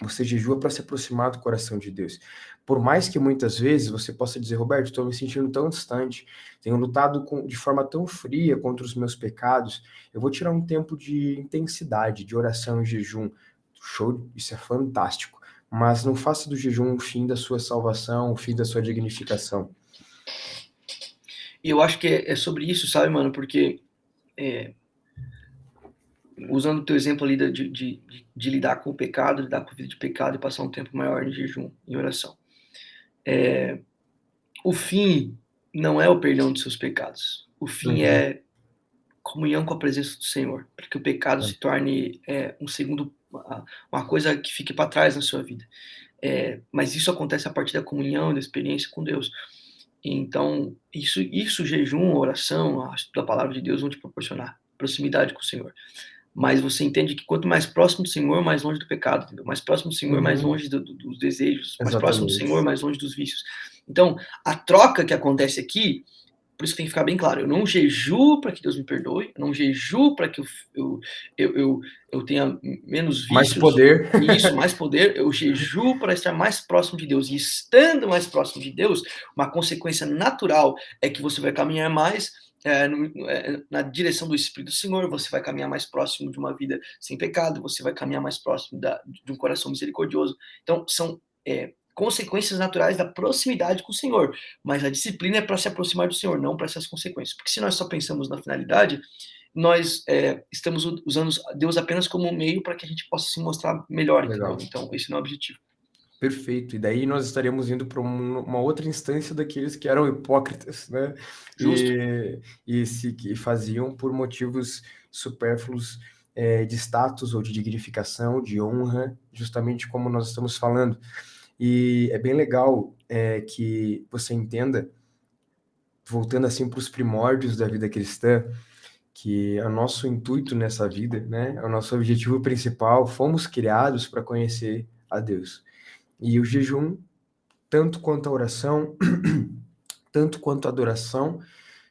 Você jejua para se aproximar do coração de Deus. Por mais que muitas vezes você possa dizer, Roberto, estou me sentindo tão distante, tenho lutado de forma tão fria contra os meus pecados, eu vou tirar um tempo de intensidade, de oração e jejum. Show, isso é fantástico. Mas não faça do jejum o fim da sua salvação, o fim da sua dignificação. E eu acho que é sobre isso, sabe, mano? Porque, usando o teu exemplo ali de lidar com o pecado, lidar com a vida de pecado e passar um tempo maior em jejum, em oração. O fim não é o perdão dos seus pecados. O fim Uhum, é comunhão com a presença do Senhor, para que o pecado se torne uma coisa que fique para trás na sua vida. Mas isso acontece a partir da comunhão, da experiência com Deus. Então, isso jejum, oração, a estudo da palavra de Deus vão te proporcionar proximidade com o Senhor. Mas você entende que quanto mais próximo do Senhor, mais longe do pecado, entendeu? Mais próximo do Senhor, mais longe dos desejos, mais próximo do Senhor, mais longe dos vícios. Então, a troca que acontece aqui, por isso que tem que ficar bem claro, eu não jejuo para que Deus me perdoe, eu não jejuo para que eu tenha menos vícios. Mais poder. Isso, mais poder, eu jejuo para estar mais próximo de Deus. E estando mais próximo de Deus, uma consequência natural é que você vai caminhar mais na direção do Espírito do Senhor, você vai caminhar mais próximo de uma vida sem pecado, você vai caminhar mais próximo de um coração misericordioso. Então, são consequências naturais da proximidade com o Senhor, mas a disciplina é para se aproximar do Senhor, não para essas consequências. Porque se nós só pensamos na finalidade, nós estamos usando Deus apenas como um meio para que a gente possa se mostrar melhor, entendeu? Então, esse não é o objetivo. Perfeito. E daí nós estaríamos indo para uma outra instância daqueles que eram hipócritas, né? Justo. E faziam por motivos supérfluos de status ou de dignificação, de honra, justamente como nós estamos falando. E é bem legal que você entenda, voltando assim para os primórdios da vida cristã, que o nosso intuito nessa vida, né, o nosso objetivo principal, fomos criados para conhecer a Deus. E o jejum, tanto quanto a oração, tanto quanto a adoração,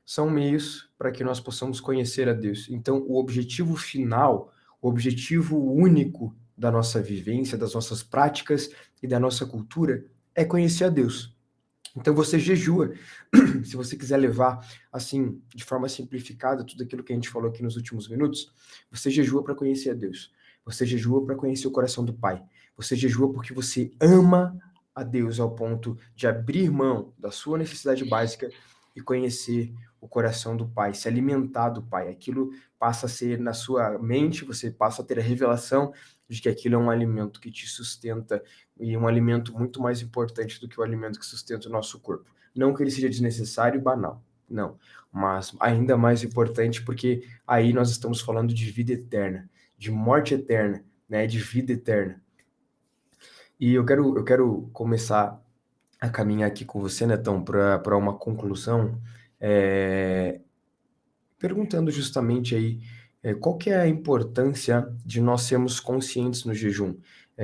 são meios para que nós possamos conhecer a Deus. Então, o objetivo final, o objetivo único da nossa vivência, das nossas práticas e da nossa cultura é conhecer a Deus. Então, você jejua. Se você quiser levar, assim, de forma simplificada, tudo aquilo que a gente falou aqui nos últimos minutos, você jejua para conhecer a Deus. Você jejua para conhecer o coração do Pai. Você jejua porque você ama a Deus ao ponto de abrir mão da sua necessidade básica e conhecer o coração do Pai, se alimentar do Pai. Aquilo passa a ser na sua mente, você passa a ter a revelação de que aquilo é um alimento que te sustenta e um alimento muito mais importante do que o alimento que sustenta o nosso corpo. Não que ele seja desnecessário e banal, não, mas ainda mais importante porque aí nós estamos falando de vida eterna, de morte eterna, né, de vida eterna. E eu quero começar a caminhar aqui com você, Netão, para uma conclusão, perguntando justamente aí qual que é a importância de nós sermos conscientes no jejum.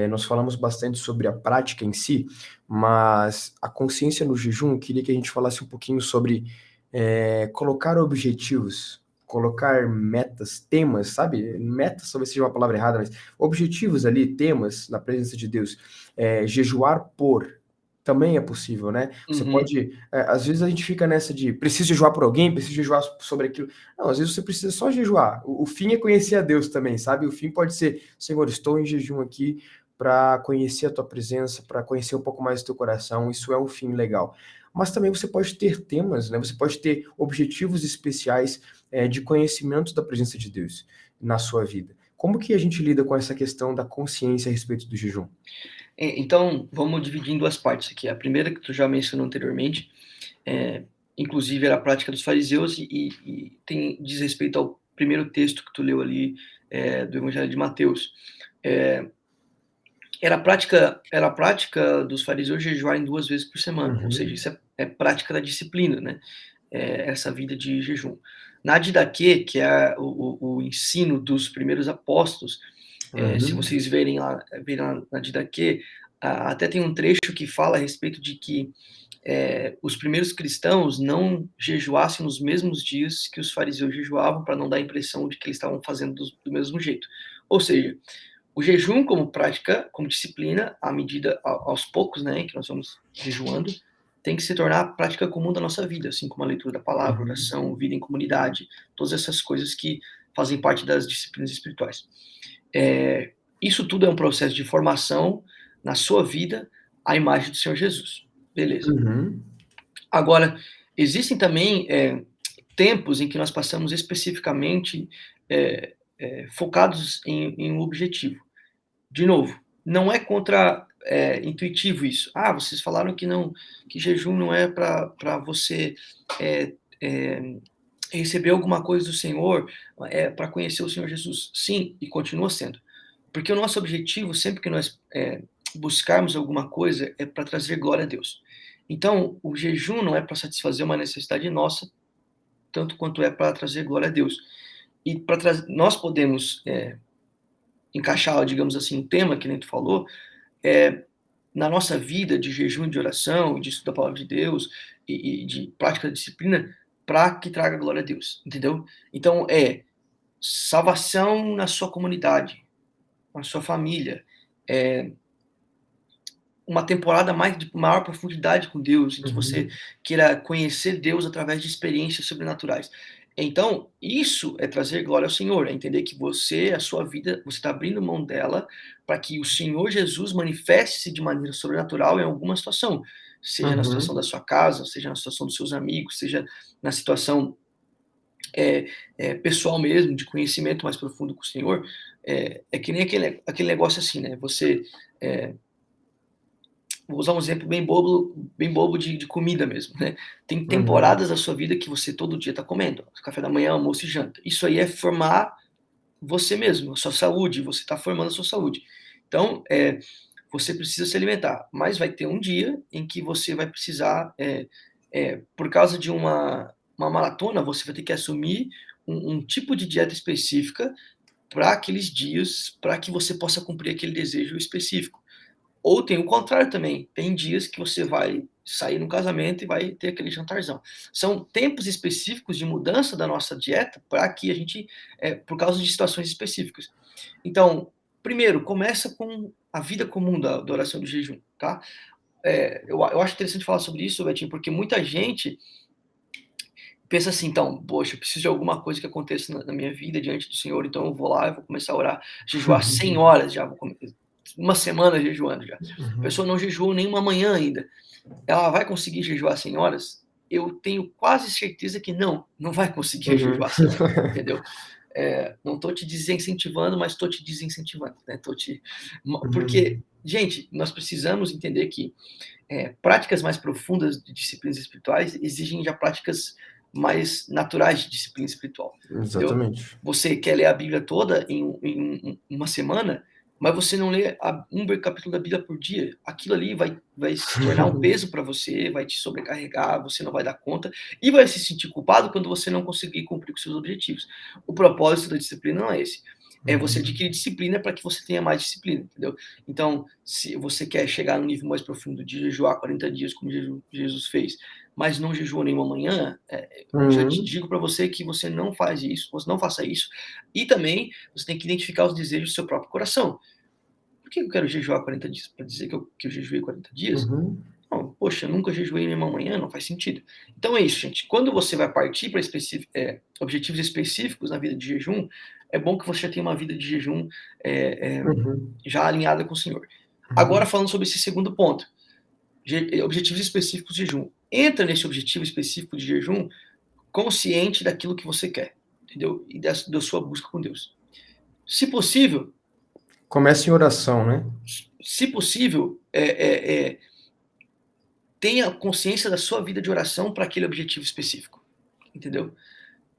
Nós falamos bastante sobre a prática em si, mas a consciência no jejum, eu queria que a gente falasse um pouquinho sobre colocar objetivos, colocar metas, temas, sabe? Metas talvez seja uma palavra errada, mas objetivos ali, temas na presença de Deus. Jejuar por também é possível, né? Você pode... às vezes a gente fica nessa de preciso jejuar por alguém, preciso jejuar sobre aquilo. Não, às vezes você precisa só jejuar. O fim é conhecer a Deus também, sabe? O fim pode ser, Senhor, estou em jejum aqui para conhecer a tua presença, para conhecer um pouco mais do teu coração. Isso é um fim legal. Mas também você pode ter temas, né? Você pode ter objetivos especiais de conhecimento da presença de Deus na sua vida. Como que a gente lida com essa questão da consciência a respeito do jejum? Então, vamos dividir em duas partes aqui. A primeira, que tu já mencionou anteriormente, inclusive era a prática dos fariseus e diz respeito ao primeiro texto que tu leu ali do Evangelho de Mateus. Era a prática dos fariseus jejuarem 2 vezes por semana, ou seja, isso é prática da disciplina, né? Essa vida de jejum. Na Didaquê, que é o ensino dos primeiros apóstolos, se vocês verem lá na Didaquê, até tem um trecho que fala a respeito de que os primeiros cristãos não jejuassem nos mesmos dias que os fariseus jejuavam, para não dar a impressão de que eles estavam fazendo do mesmo jeito. Ou seja, o jejum como prática, como disciplina, à medida, aos poucos, né, que nós vamos jejuando, tem que se tornar a prática comum da nossa vida, assim como a leitura da palavra, oração, vida em comunidade, todas essas coisas que fazem parte das disciplinas espirituais. Isso tudo é um processo de formação na sua vida à imagem do Senhor Jesus. Beleza. Agora, existem também tempos em que nós passamos especificamente focados em um objetivo. De novo, não é intuitivo isso. Vocês falaram que jejum não é para você recebeu alguma coisa do Senhor para conhecer o Senhor Jesus? Sim, e continua sendo. Porque o nosso objetivo, sempre que nós buscarmos alguma coisa, é para trazer glória a Deus. Então, o jejum não é para satisfazer uma necessidade nossa, tanto quanto é para trazer glória a Deus. E nós podemos encaixar, digamos assim, um tema que nem tu falou, na nossa vida de jejum, de oração, de estudo da palavra de Deus e de prática da disciplina, para que traga glória a Deus, entendeu? Então, salvação na sua comunidade, na sua família, uma temporada mais de maior profundidade com Deus, em que você Uhum. queira conhecer Deus através de experiências sobrenaturais. Então, isso é trazer glória ao Senhor, é entender que você, a sua vida, você está abrindo mão dela para que o Senhor Jesus manifeste-se de maneira sobrenatural em alguma situação, seja na situação Uhum. da sua casa, seja na situação dos seus amigos, seja na situação pessoal mesmo, de conhecimento mais profundo com o Senhor. É que nem aquele negócio assim, né? Você vou usar um exemplo bem bobo de comida mesmo, né? Tem Uhum. temporadas da sua vida que você todo dia está comendo, café da manhã, almoço e janta. Isso aí é formar você mesmo, a sua saúde, você está formando a sua saúde. Então, você precisa se alimentar, mas vai ter um dia em que você vai precisar, por causa de uma maratona, você vai ter que assumir um tipo de dieta específica para aqueles dias, para que você possa cumprir aquele desejo específico. Ou tem o contrário também, tem dias que você vai sair no casamento e vai ter aquele jantarzão. São tempos específicos de mudança da nossa dieta para que a gente, por causa de situações específicas. Então, primeiro, começa com a vida comum da oração do jejum, tá? Eu acho interessante falar sobre isso, Betinho, porque muita gente pensa assim, então, poxa, eu preciso de alguma coisa que aconteça na minha vida diante do Senhor, então eu vou lá, eu vou começar a orar, jejuar 100 horas já, uma semana jejuando já. A Uhum. pessoa não jejuou nenhuma manhã ainda. Ela vai conseguir jejuar 100 horas? Eu tenho quase certeza que não vai conseguir Uhum. jejuar 100 horas, entendeu? Não estou te desincentivando, mas estou te desincentivando, né? Porque, Uhum. gente, nós precisamos entender que práticas mais profundas de disciplinas espirituais exigem já práticas mais naturais de disciplina espiritual, entendeu? Exatamente. Você quer ler a Bíblia toda em uma semana, mas você não lê um capítulo da Bíblia por dia. Aquilo ali vai se tornar um peso para você, vai te sobrecarregar, você não vai dar conta e vai se sentir culpado quando você não conseguir cumprir com seus objetivos. O propósito da disciplina não é esse. É você Uhum. adquirir disciplina para que você tenha mais disciplina, entendeu? Então, se você quer chegar no nível mais profundo de jejuar 40 dias, como Jesus fez, mas não jejua nenhuma manhã, já te Uhum. digo para você que você não faz isso, você não faça isso. E também você tem que identificar os desejos do seu próprio coração. Por que eu quero jejuar 40 dias? Para dizer que eu jejuei 40 dias? Uhum. Não, poxa, eu nunca jejuei nenhuma manhã, não faz sentido. Então é isso, gente. Quando você vai partir para objetivos específicos na vida de jejum, é bom que você já tenha uma vida de jejum é, é, Uhum. já alinhada com o Senhor. Agora, Uhum. falando sobre esse segundo ponto, objetivos específicos de jejum. Entra nesse objetivo específico de jejum consciente daquilo que você quer, entendeu? E da sua busca com Deus. Se possível, Começa em oração, né? se possível, tenha consciência da sua vida de oração para aquele objetivo específico, entendeu?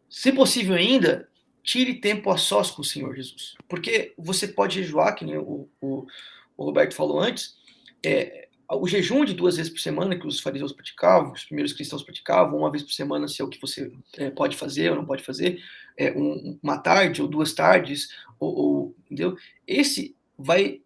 Se possível ainda, tire tempo a sós com o Senhor Jesus. Porque você pode jejuar, que nem o Roberto falou antes, o jejum de 2 vezes por semana que os fariseus praticavam, os primeiros cristãos praticavam, uma vez por semana, se é o que você pode fazer ou não pode fazer, uma tarde ou 2 tardes, entendeu? Esse vai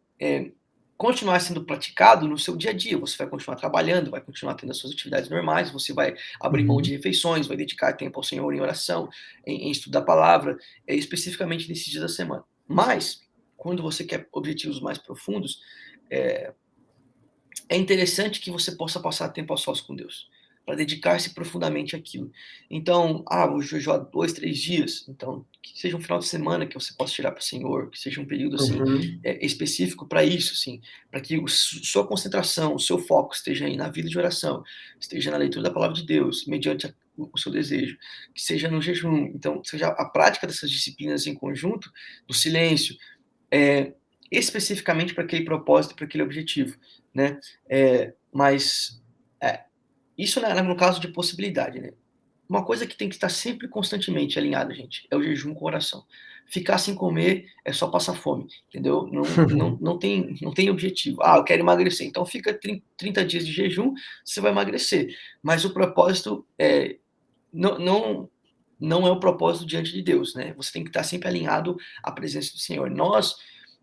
continuar sendo praticado no seu dia a dia. Você vai continuar trabalhando, vai continuar tendo as suas atividades normais, você vai abrir mão de Uhum. refeições, vai dedicar tempo ao Senhor em oração, em estudar a palavra, especificamente nesses dias da semana. Mas, quando você quer objetivos mais profundos, é, é interessante que você possa passar tempo a sós com Deus, para dedicar-se profundamente àquilo. Então, vou jejuar 2, 3 dias, então que seja um final de semana que você possa tirar para o Senhor, que seja um período assim Uhum. específico para isso, assim, para que sua concentração, o seu foco esteja aí na vida de oração, esteja na leitura da palavra de Deus, mediante o seu desejo, que seja no jejum, então seja a prática dessas disciplinas em conjunto, do silêncio, é, especificamente para aquele propósito, para aquele objetivo, né? Mas isso no caso de possibilidade, né? uma coisa que tem que estar sempre constantemente alinhada, gente, é o jejum com oração. Ficar sem comer é só passar fome, entendeu? Não tem objetivo. Ah, eu quero emagrecer. Então fica 30 dias de jejum, você vai emagrecer. Mas o propósito não, não, não é o propósito diante de Deus, né? Você tem que estar sempre alinhado à presença do Senhor. Nós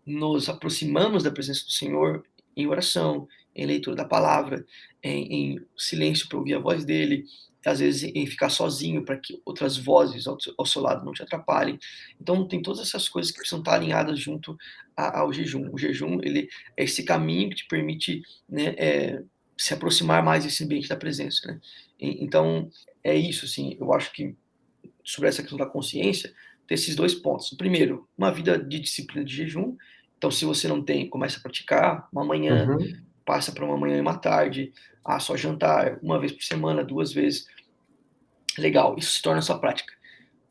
nos aproximamos da presença do Senhor em oração, em leitura da palavra, em silêncio para ouvir a voz dele, às vezes em ficar sozinho para que outras vozes ao seu lado não te atrapalhem. Então tem todas essas coisas que precisam estar alinhadas junto ao jejum. O jejum, ele é esse caminho que te permite, né, se aproximar mais desse ambiente da presença, né? Então é isso, assim, eu acho que sobre essa questão da consciência, ter esses dois pontos. O primeiro, uma vida de disciplina de jejum. Então, se você não tem, começa a praticar uma manhã, Uhum. passa para uma manhã e uma tarde, só jantar uma vez por semana, 2 vezes. Legal, isso se torna sua prática.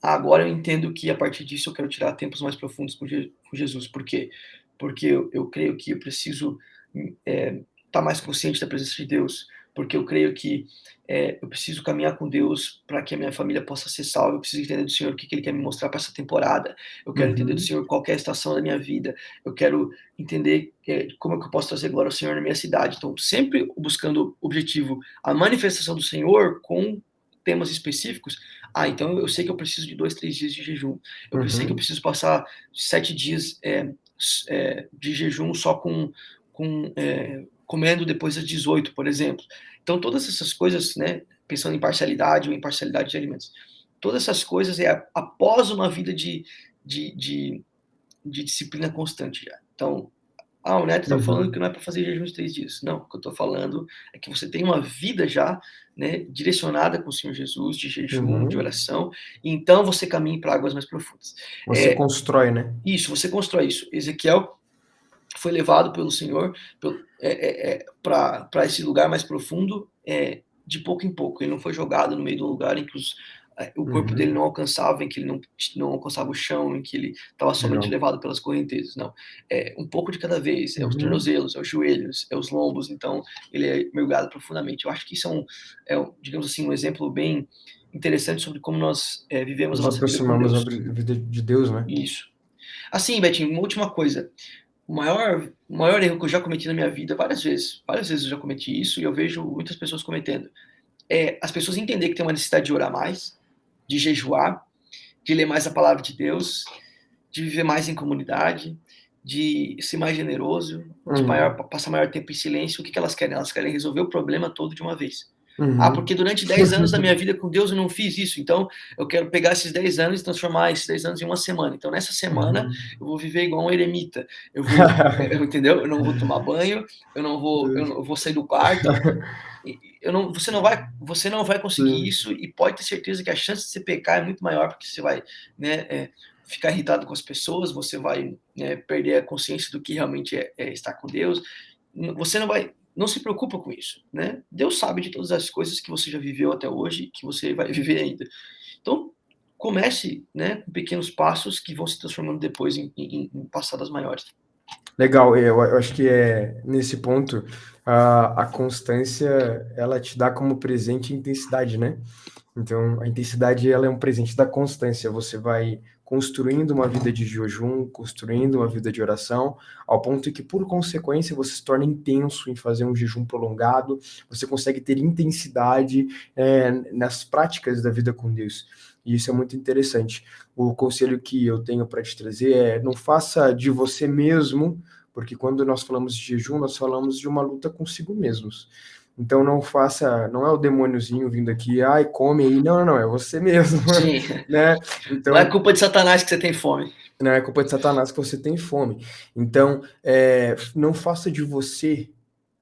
Agora eu entendo que a partir disso eu quero tirar tempos mais profundos com Jesus. Por quê? Porque eu creio que eu preciso estar mais consciente da presença de Deus, porque eu creio que eu preciso caminhar com Deus para que a minha família possa ser salva. Eu preciso entender do Senhor o que Ele quer me mostrar para essa temporada. Eu quero entender do Uhum. Senhor qual é a estação da minha vida. Eu quero entender como é que eu posso trazer glória ao Senhor na minha cidade. Então, sempre buscando o objetivo, a manifestação do Senhor com temas específicos. Então eu sei que eu preciso de 2, 3 dias de jejum. Eu sei que eu Uhum. preciso passar 7 dias de jejum só comendo depois das 18, por exemplo. Então todas essas coisas, né, pensando em parcialidade ou imparcialidade de alimentos, todas essas coisas após uma vida de, de, de disciplina constante já. Então, o Neto está falando que Uhum. não é para fazer jejum de 3 dias. Não, o que eu estou falando é que você tem uma vida já, né, direcionada com o Senhor Jesus, de jejum, de Uhum. oração, e então você caminha para águas mais profundas. Você constrói, né? Isso, você constrói isso. Ezequiel foi levado pelo Senhor para esse lugar mais profundo, de pouco em pouco. Ele não foi jogado no meio de um lugar em que o corpo dele Uhum. não alcançava, em que ele não alcançava o chão, em que ele estava somente Legal. levado pelas correntezas. Não. Um pouco de cada vez. É os Uhum. tornozelos, é os joelhos, é os lombos. Então, ele é mergulhado profundamente. Eu acho que isso digamos assim, um exemplo bem interessante sobre como nós vivemos a Nos nossa vida com aproximamos da Deus. vida de Deus, né? Isso. Assim, Betinho, uma última coisa. O maior erro que eu já cometi na minha vida, várias vezes eu já cometi isso e eu vejo muitas pessoas cometendo, as pessoas entender que tem uma necessidade de orar mais, de jejuar, de ler mais a palavra de Deus, de viver mais em comunidade, de ser mais generoso, Uhum. passar maior tempo em silêncio. O que elas querem? Elas querem resolver o problema todo de uma vez. Uhum. Porque durante 10 anos da minha vida com Deus eu não fiz isso, então eu quero pegar esses 10 anos e transformar esses 10 anos em uma semana. Então nessa semana Uhum. eu vou viver igual um eremita. Entendeu? Eu não vou tomar banho, eu vou sair do quarto. Você não vai conseguir Sim. isso e pode ter certeza que a chance de você pecar é muito maior porque você vai, né, ficar irritado com as pessoas, você vai, né, perder a consciência do que realmente é estar com Deus. Você não se preocupa com isso, né? Deus sabe de todas as coisas que você já viveu até hoje e que você vai viver ainda. Então, comece, né, com pequenos passos que vão se transformando depois em passadas maiores. Legal, eu acho que nesse ponto a constância ela te dá como presente intensidade, né? Então a intensidade ela é um presente da constância. Você vai construindo uma vida de jejum, construindo uma vida de oração, ao ponto que por consequência você se torna intenso em fazer um jejum prolongado. Você consegue ter intensidade nas práticas da vida com Deus. E isso é muito interessante. O conselho que eu tenho para te trazer é: não faça de você mesmo, porque quando nós falamos de jejum, nós falamos de uma luta consigo mesmos. Então não faça, não é o demôniozinho vindo aqui, ai, come aí, não, é você mesmo, Sim, né? não é Então culpa de Satanás que você tem fome. não é culpa de Satanás que você tem fome. Então, não faça de você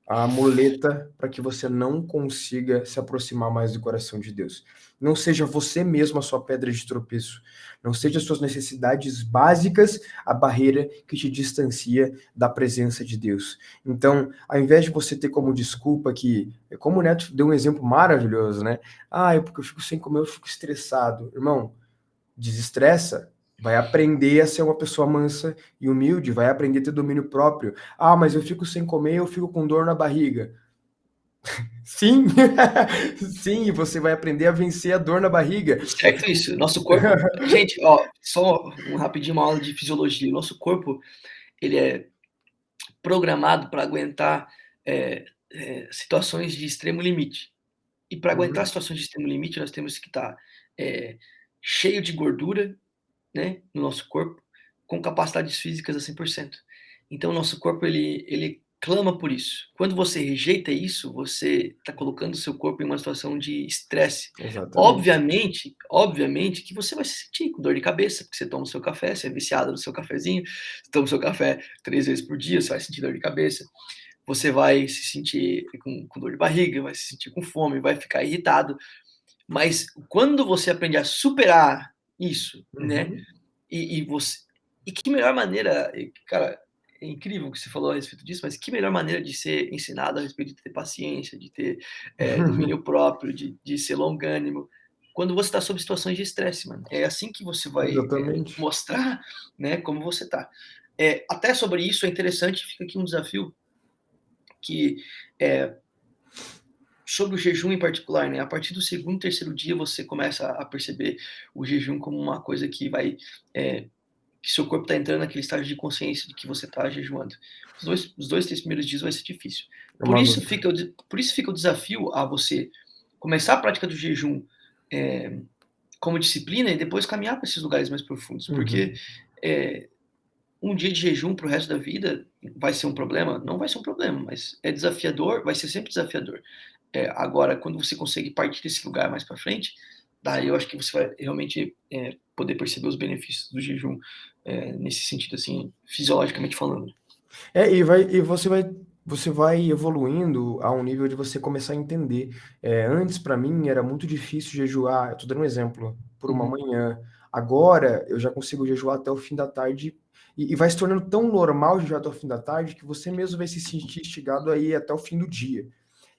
a muleta para que você não consiga se aproximar mais do coração de Deus. Não seja você mesmo a sua pedra de tropeço. Não seja as suas necessidades básicas a barreira que te distancia da presença de Deus. Então, ao invés de você ter como desculpa que, como o Neto deu um exemplo maravilhoso, né? É porque eu fico sem comer, eu fico estressado. Irmão, desestressa, vai aprender a ser uma pessoa mansa e humilde, vai aprender a ter domínio próprio. Mas eu fico sem comer, eu fico com dor na barriga. Sim, sim, você vai aprender a vencer a dor na barriga. Certo isso, nosso corpo gente, ó, só um rapidinho, uma aula de fisiologia, o nosso corpo, ele é programado para aguentar, situações de extremo limite. E para aguentar Uhum, situações de extremo limite, nós temos que estar, cheio de gordura, né, no nosso corpo, com capacidades físicas a 100%. Então o nosso corpo ele clama por isso. Quando você rejeita isso, você está colocando o seu corpo em uma situação de estresse. exatamente. Obviamente que você vai se sentir com dor de cabeça, porque você toma o seu café, você é viciado no seu cafezinho, você toma o seu café 3 vezes por dia, você vai sentir dor de cabeça, você vai se sentir com dor de barriga, vai se sentir com fome, vai ficar irritado. Mas quando você aprende a superar isso, né, Uhum. você e que melhor maneira, cara, é incrível o que você falou a respeito disso, mas que melhor maneira de ser ensinado a respeito de ter paciência, de ter, domínio próprio, de ser longânimo, quando você está sob situações de estresse, mano. É assim que você vai, Exatamente. mostrar, né, como você está. Até sobre isso é interessante, fica aqui um desafio que, eh, sobre o jejum em particular, né, a partir do segundo, terceiro dia você começa a perceber o jejum como uma coisa que vai, eh, que seu corpo está entrando naquele estágio de consciência de que você está jejuando. Os dois, 3 primeiros dias vai ser difícil. É uma luta. Por isso fica o desafio a você começar a prática do jejum, eh, como disciplina e depois caminhar para esses lugares mais profundos, porque, Uhum. eh, um dia de jejum para o resto da vida vai ser um problema? Não vai ser um problema, mas é desafiador, vai ser sempre desafiador. Agora, quando você consegue partir desse lugar mais para frente, daí eu acho que você vai realmente poder perceber os benefícios do jejum, nesse sentido, assim, fisiologicamente falando. E você vai evoluindo a um nível de você começar a entender. Antes, para mim, era muito difícil jejuar. Eu tô dando um exemplo, por uma Uhum. manhã. Agora, eu já consigo jejuar até o fim da tarde e vai se tornando tão normal jejuar até o fim da tarde que você mesmo vai se sentir instigado a ir até o fim do dia.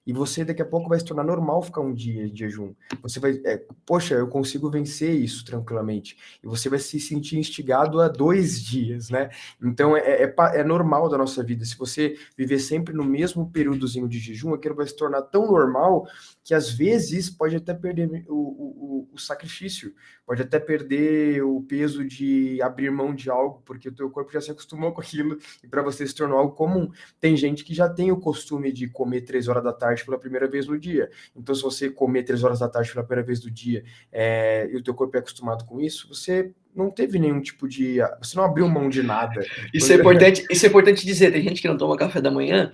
E você daqui a pouco vai se tornar normal ficar um dia de jejum. Você vai, poxa, eu consigo vencer isso tranquilamente. E você vai se sentir instigado a 2 dias, né? Então é normal da nossa vida. Se você viver sempre no mesmo períodozinho de jejum, aquilo vai se tornar tão normal que às vezes pode até perder o sacrifício, pode até perder o peso de abrir mão de algo, porque o teu corpo já se acostumou com aquilo e para você se tornou algo comum. Tem gente que já tem o costume de comer 3 horas da tarde pela primeira vez no dia. Então, se você comer 3 horas da tarde pela primeira vez do dia e o teu corpo é acostumado com isso, você não teve nenhum tipo de. Você não abriu mão de nada. Isso é importante dizer, tem gente que não toma café da manhã,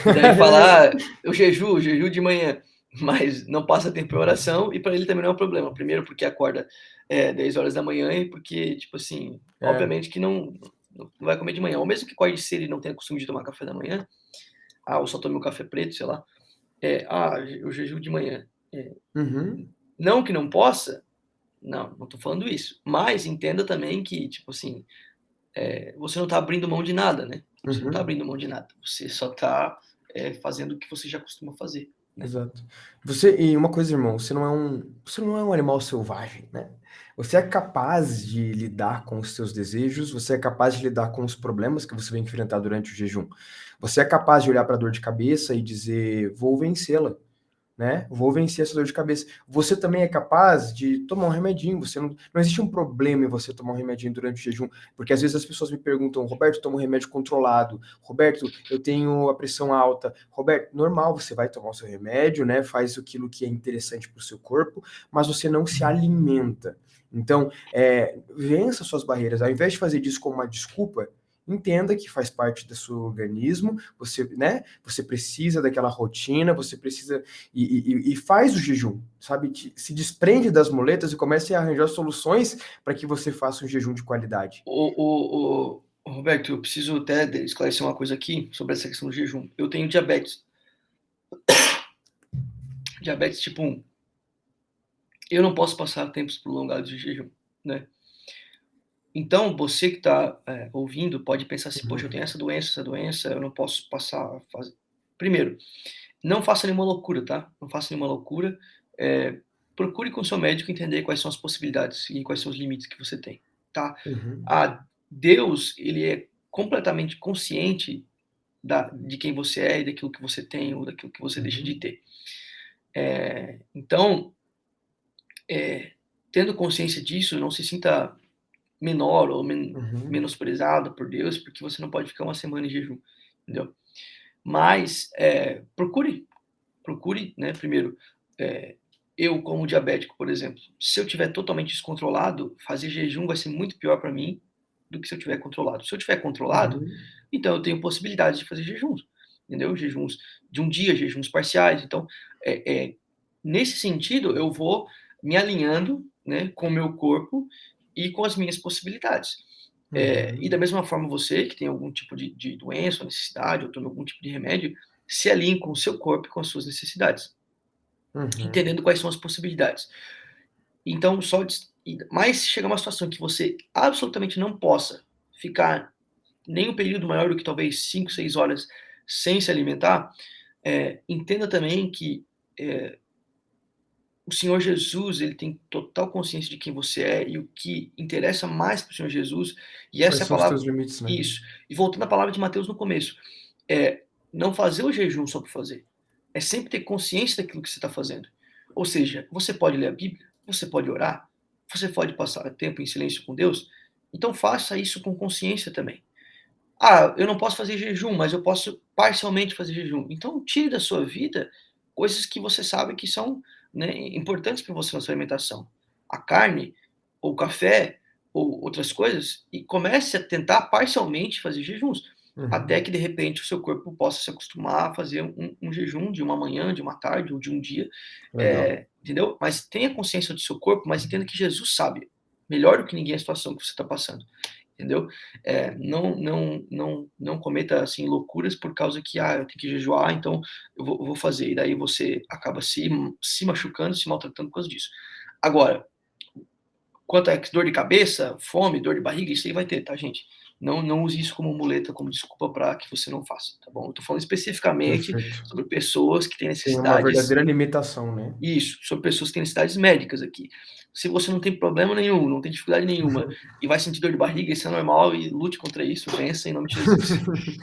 e daí fala: "Ah, eu jejuo de manhã", mas não passa tempo em oração e para ele também não é um problema. Primeiro porque acorda, 10 horas da manhã e porque, tipo assim, É, obviamente que não vai comer de manhã. Ou mesmo que acorde cedo e não tenha costume de tomar café da manhã, eu só tomei um café preto, sei lá, eu jejuo de manhã. uhum, Não que não possa, não tô falando isso, mas entenda também que, tipo assim, você não tá abrindo mão de nada, né. Você não tá uhum. abrindo mão de nada, você só tá, fazendo o que você já costuma fazer, né. Exato. E uma coisa, irmão, você não é um animal selvagem, né? Você é capaz de lidar com os seus desejos, você é capaz de lidar com os problemas que você vai enfrentar durante o jejum. Você é capaz de olhar para a dor de cabeça e dizer, vou vencê-la, né? Vou vencer essa dor de cabeça. Você também é capaz de tomar um remedinho. Não existe um problema em você tomar um remedinho durante o jejum, porque às vezes as pessoas me perguntam, Roberto, toma um remédio controlado. Roberto, eu tenho a pressão alta. Roberto, normal, você vai tomar o seu remédio, né? Faz aquilo que é interessante para o seu corpo, mas você não se alimenta. Então, vença suas barreiras. Ao invés de fazer disso como uma desculpa, entenda que faz parte do seu organismo, você, né? Você precisa daquela rotina, você precisa e faz o jejum, sabe? Se desprende das muletas e comece a arranjar soluções para que você faça um jejum de qualidade. Ô Roberto, eu preciso até esclarecer uma coisa aqui sobre essa questão do jejum. Eu tenho diabetes tipo 1. Eu não posso passar tempos prolongados de jejum, né. Então você que está, ouvindo pode pensar assim: "Poxa, eu tenho Uhum. essa doença, eu não posso passar faz". Primeiro, não faça nenhuma loucura, tá? Não faça nenhuma loucura, procure com o seu médico entender quais são as possibilidades e quais são os limites que você tem, tá? Uhum. Deus, ele é completamente consciente de quem você é e daquilo que você tem ou daquilo que você deixa de Uhum. ter. Então, tendo consciência disso, não se sinta menor ou Uhum. menosprezado por Deus, porque você não pode ficar uma semana em jejum, entendeu? Mas procure, né, primeiro, eu como diabético, por exemplo, se eu tiver totalmente descontrolado, fazer jejum vai ser muito pior para mim do que se eu tiver controlado. Se eu tiver controlado, Uhum. então eu tenho possibilidade de fazer jejuns, entendeu? Jejuns de um dia, jejuns parciais. Então, nesse sentido, eu vou me alinhando, né, com o meu corpo e com as minhas possibilidades. E da Uhum. mesma forma você, que tem algum tipo de doença ou necessidade, ou toma algum tipo de remédio, se alinhe com o seu corpo e com as suas necessidades, Uhum. entendendo quais são as possibilidades. Então, mas se chegar uma situação que você absolutamente não possa ficar nem um período maior do que talvez 5, 6 horas sem se alimentar, entenda também que o Senhor Jesus, ele tem total consciência de quem você é e o que interessa mais para o Senhor Jesus, e essa Quais é a são os teus palavra. limites, né? Isso. E voltando à palavra de Mateus no começo, não fazer o jejum só por fazer, é sempre ter consciência daquilo que você está fazendo. Ou seja, você pode ler a Bíblia, você pode orar, você pode passar tempo em silêncio com Deus, então faça isso com consciência também. Ah, eu não posso fazer jejum, mas eu posso parcialmente fazer jejum. Então, tire da sua vida coisas que você sabe que são, né, importantes para você na sua alimentação. A carne, ou o café, ou outras coisas, e comece a tentar parcialmente fazer jejuns, até Uhum. que de repente o seu corpo possa se acostumar a fazer um jejum de uma manhã, de uma tarde ou de um dia, Legal. entendeu? Mas tenha consciência do seu corpo, mas entenda que Jesus sabe melhor do que ninguém a situação que você está passando, entendeu? Não cometa assim loucuras por causa que eu tenho que jejuar, então eu vou fazer. E daí você acaba se machucando, se maltratando por causa disso. Agora, quanto a dor de cabeça, fome, dor de barriga, isso aí vai ter, tá, gente? Não use isso como muleta, como desculpa para que você não faça, tá bom? Eu tô falando especificamente Perfeito. sobre pessoas que têm Tem uma necessidades. verdadeira limitação, né? Isso, sobre pessoas que têm necessidades médicas aqui. Se você não tem problema nenhum, não tem dificuldade nenhuma e vai sentir dor de barriga, isso é normal e lute contra isso, vença em nome de Jesus.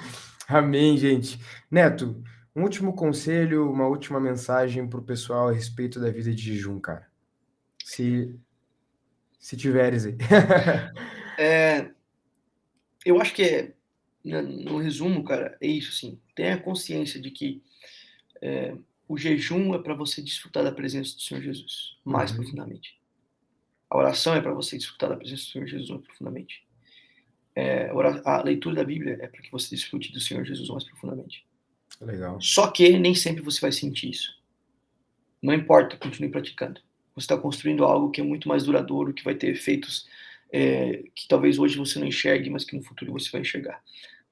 Amém, gente. Neto, um último conselho, uma última mensagem para o pessoal a respeito da vida de jejum, cara. Se, se tiveres aí. É, eu acho que no resumo, cara, é isso, assim. Tenha consciência de que o jejum é para você desfrutar da presença do Senhor Jesus mais Uhum. profundamente. A oração é para você desfrutar da presença do Senhor Jesus mais profundamente. A leitura da Bíblia é para que você desfrute do Senhor Jesus mais profundamente. Legal. Só que nem sempre você vai sentir isso. Não importa, continue praticando. Você está construindo algo que é muito mais duradouro, que vai ter efeitos que talvez hoje você não enxergue, mas que no futuro você vai enxergar.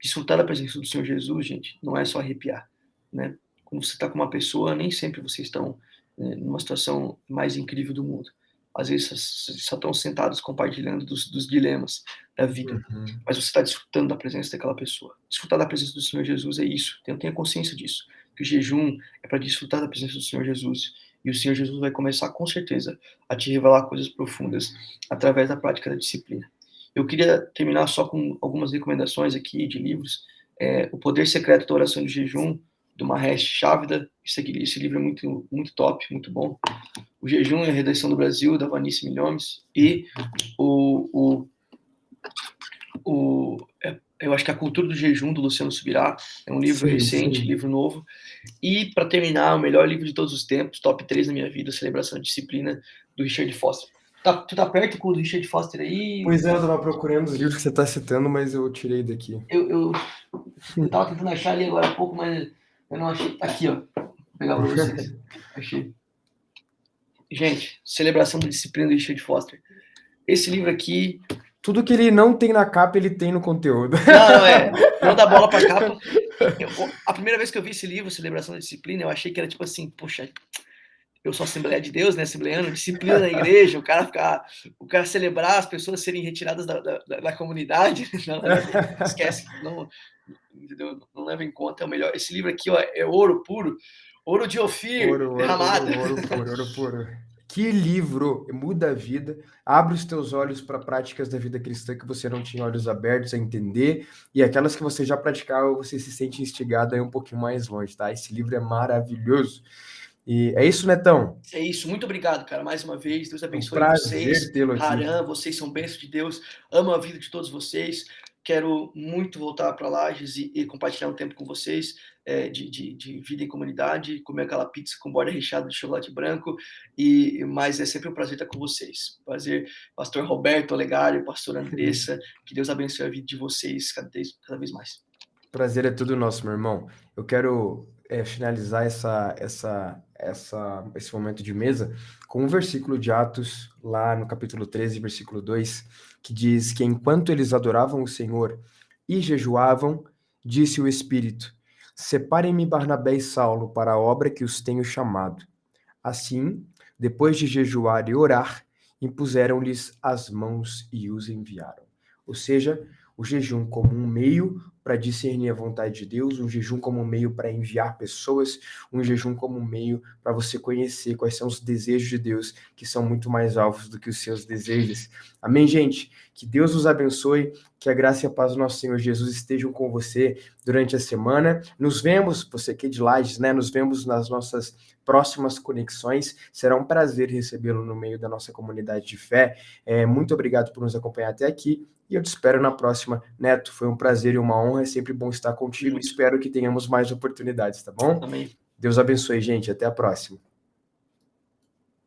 Desfrutar da presença do Senhor Jesus, gente, não é só arrepiar, né? Quando você está com uma pessoa, nem sempre vocês estão numa situação mais incrível do mundo. Às vezes vocês só estão sentados compartilhando dos dilemas da vida, Uhum. mas você está desfrutando da presença daquela pessoa. Desfrutar da presença do Senhor Jesus é isso. Tenha consciência disso. Que o jejum é para desfrutar da presença do Senhor Jesus. E o Senhor Jesus vai começar, com certeza, a te revelar coisas profundas através da prática da disciplina. Eu queria terminar só com algumas recomendações aqui de livros. O Poder Secreto da Oração de Jejum, do Mahesh Chavda. Esse livro é muito, muito top, muito bom. O Jejum e a Redenção do Brasil, da Vanice Milhomes. E o, eu acho que A Cultura do Jejum, do Luciano Subirá. É um livro Sei, recente, sei. livro novo. E, para terminar, o melhor livro de todos os tempos, top 3 na minha vida, Celebração da Disciplina, do Richard Foster. Tu tá perto com o Richard Foster aí? Pois é, eu tava procurando os livros que você está citando, mas eu tirei daqui. Eu tava tentando achar ali agora há pouco, mas eu não achei. Tá aqui, ó. Vou pegar pra vocês. Achei. Gente, Celebração da Disciplina do Richard Foster. Esse livro aqui. Tudo que ele não tem na capa, ele tem no conteúdo. Não, não dá bola pra capa. A primeira vez que eu vi esse livro, Celebração da Disciplina, eu achei que era tipo assim, poxa, eu sou Assembleia de Deus, né? Assembleiano, disciplina na igreja, o cara celebrar as pessoas serem retiradas da comunidade. Não, esquece, não, entendeu? Não leva em conta, é o melhor. Esse livro aqui, ó, é ouro puro, ouro de Ofir Ouro, ouro, ouro, derramado. ouro puro, ouro puro. Que livro muda a vida, abre os teus olhos para práticas da vida cristã que você não tinha olhos abertos a entender, e aquelas que você já praticava, você se sente instigado a ir um pouquinho mais longe, tá? Esse livro é maravilhoso. E é isso, Netão. É isso, muito obrigado, cara, mais uma vez. Deus É um abençoe prazer vocês. tê-lo aqui. Haran, vocês são bênçãos de Deus. Amo a vida de todos vocês. Quero muito voltar para Lages e compartilhar um tempo com vocês de vida em comunidade, comer aquela pizza com borda recheada de chocolate branco. Mas é sempre um prazer estar com vocês. Prazer, pastor Roberto Olegário, pastor Andressa. Que Deus abençoe a vida de vocês cada vez mais. Prazer é tudo nosso, meu irmão. Eu quero finalizar esse momento de mesa com um versículo de Atos, lá no capítulo 13, versículo 2, que diz que enquanto eles adoravam o Senhor e jejuavam, disse o Espírito: Separem-me Barnabé e Saulo para a obra que os tenho chamado. Assim, depois de jejuar e orar, impuseram-lhes as mãos e os enviaram. Ou seja, o jejum como um meio para discernir a vontade de Deus, um jejum como um meio para enviar pessoas, um jejum como um meio para você conhecer quais são os desejos de Deus, que são muito mais alvos do que os seus desejos. Amém, gente? Que Deus os abençoe, que a graça e a paz do nosso Senhor Jesus estejam com você durante a semana. Nos vemos, você que é de Lages, né? Nos vemos nas nossas próximas conexões. Será um prazer recebê-lo no meio da nossa comunidade de fé. Muito obrigado por nos acompanhar até aqui e eu te espero na próxima. Neto, foi um prazer e uma honra. É sempre bom estar contigo. Muito. Espero que tenhamos mais oportunidades, tá bom? Amém. Deus abençoe, gente. Até a próxima.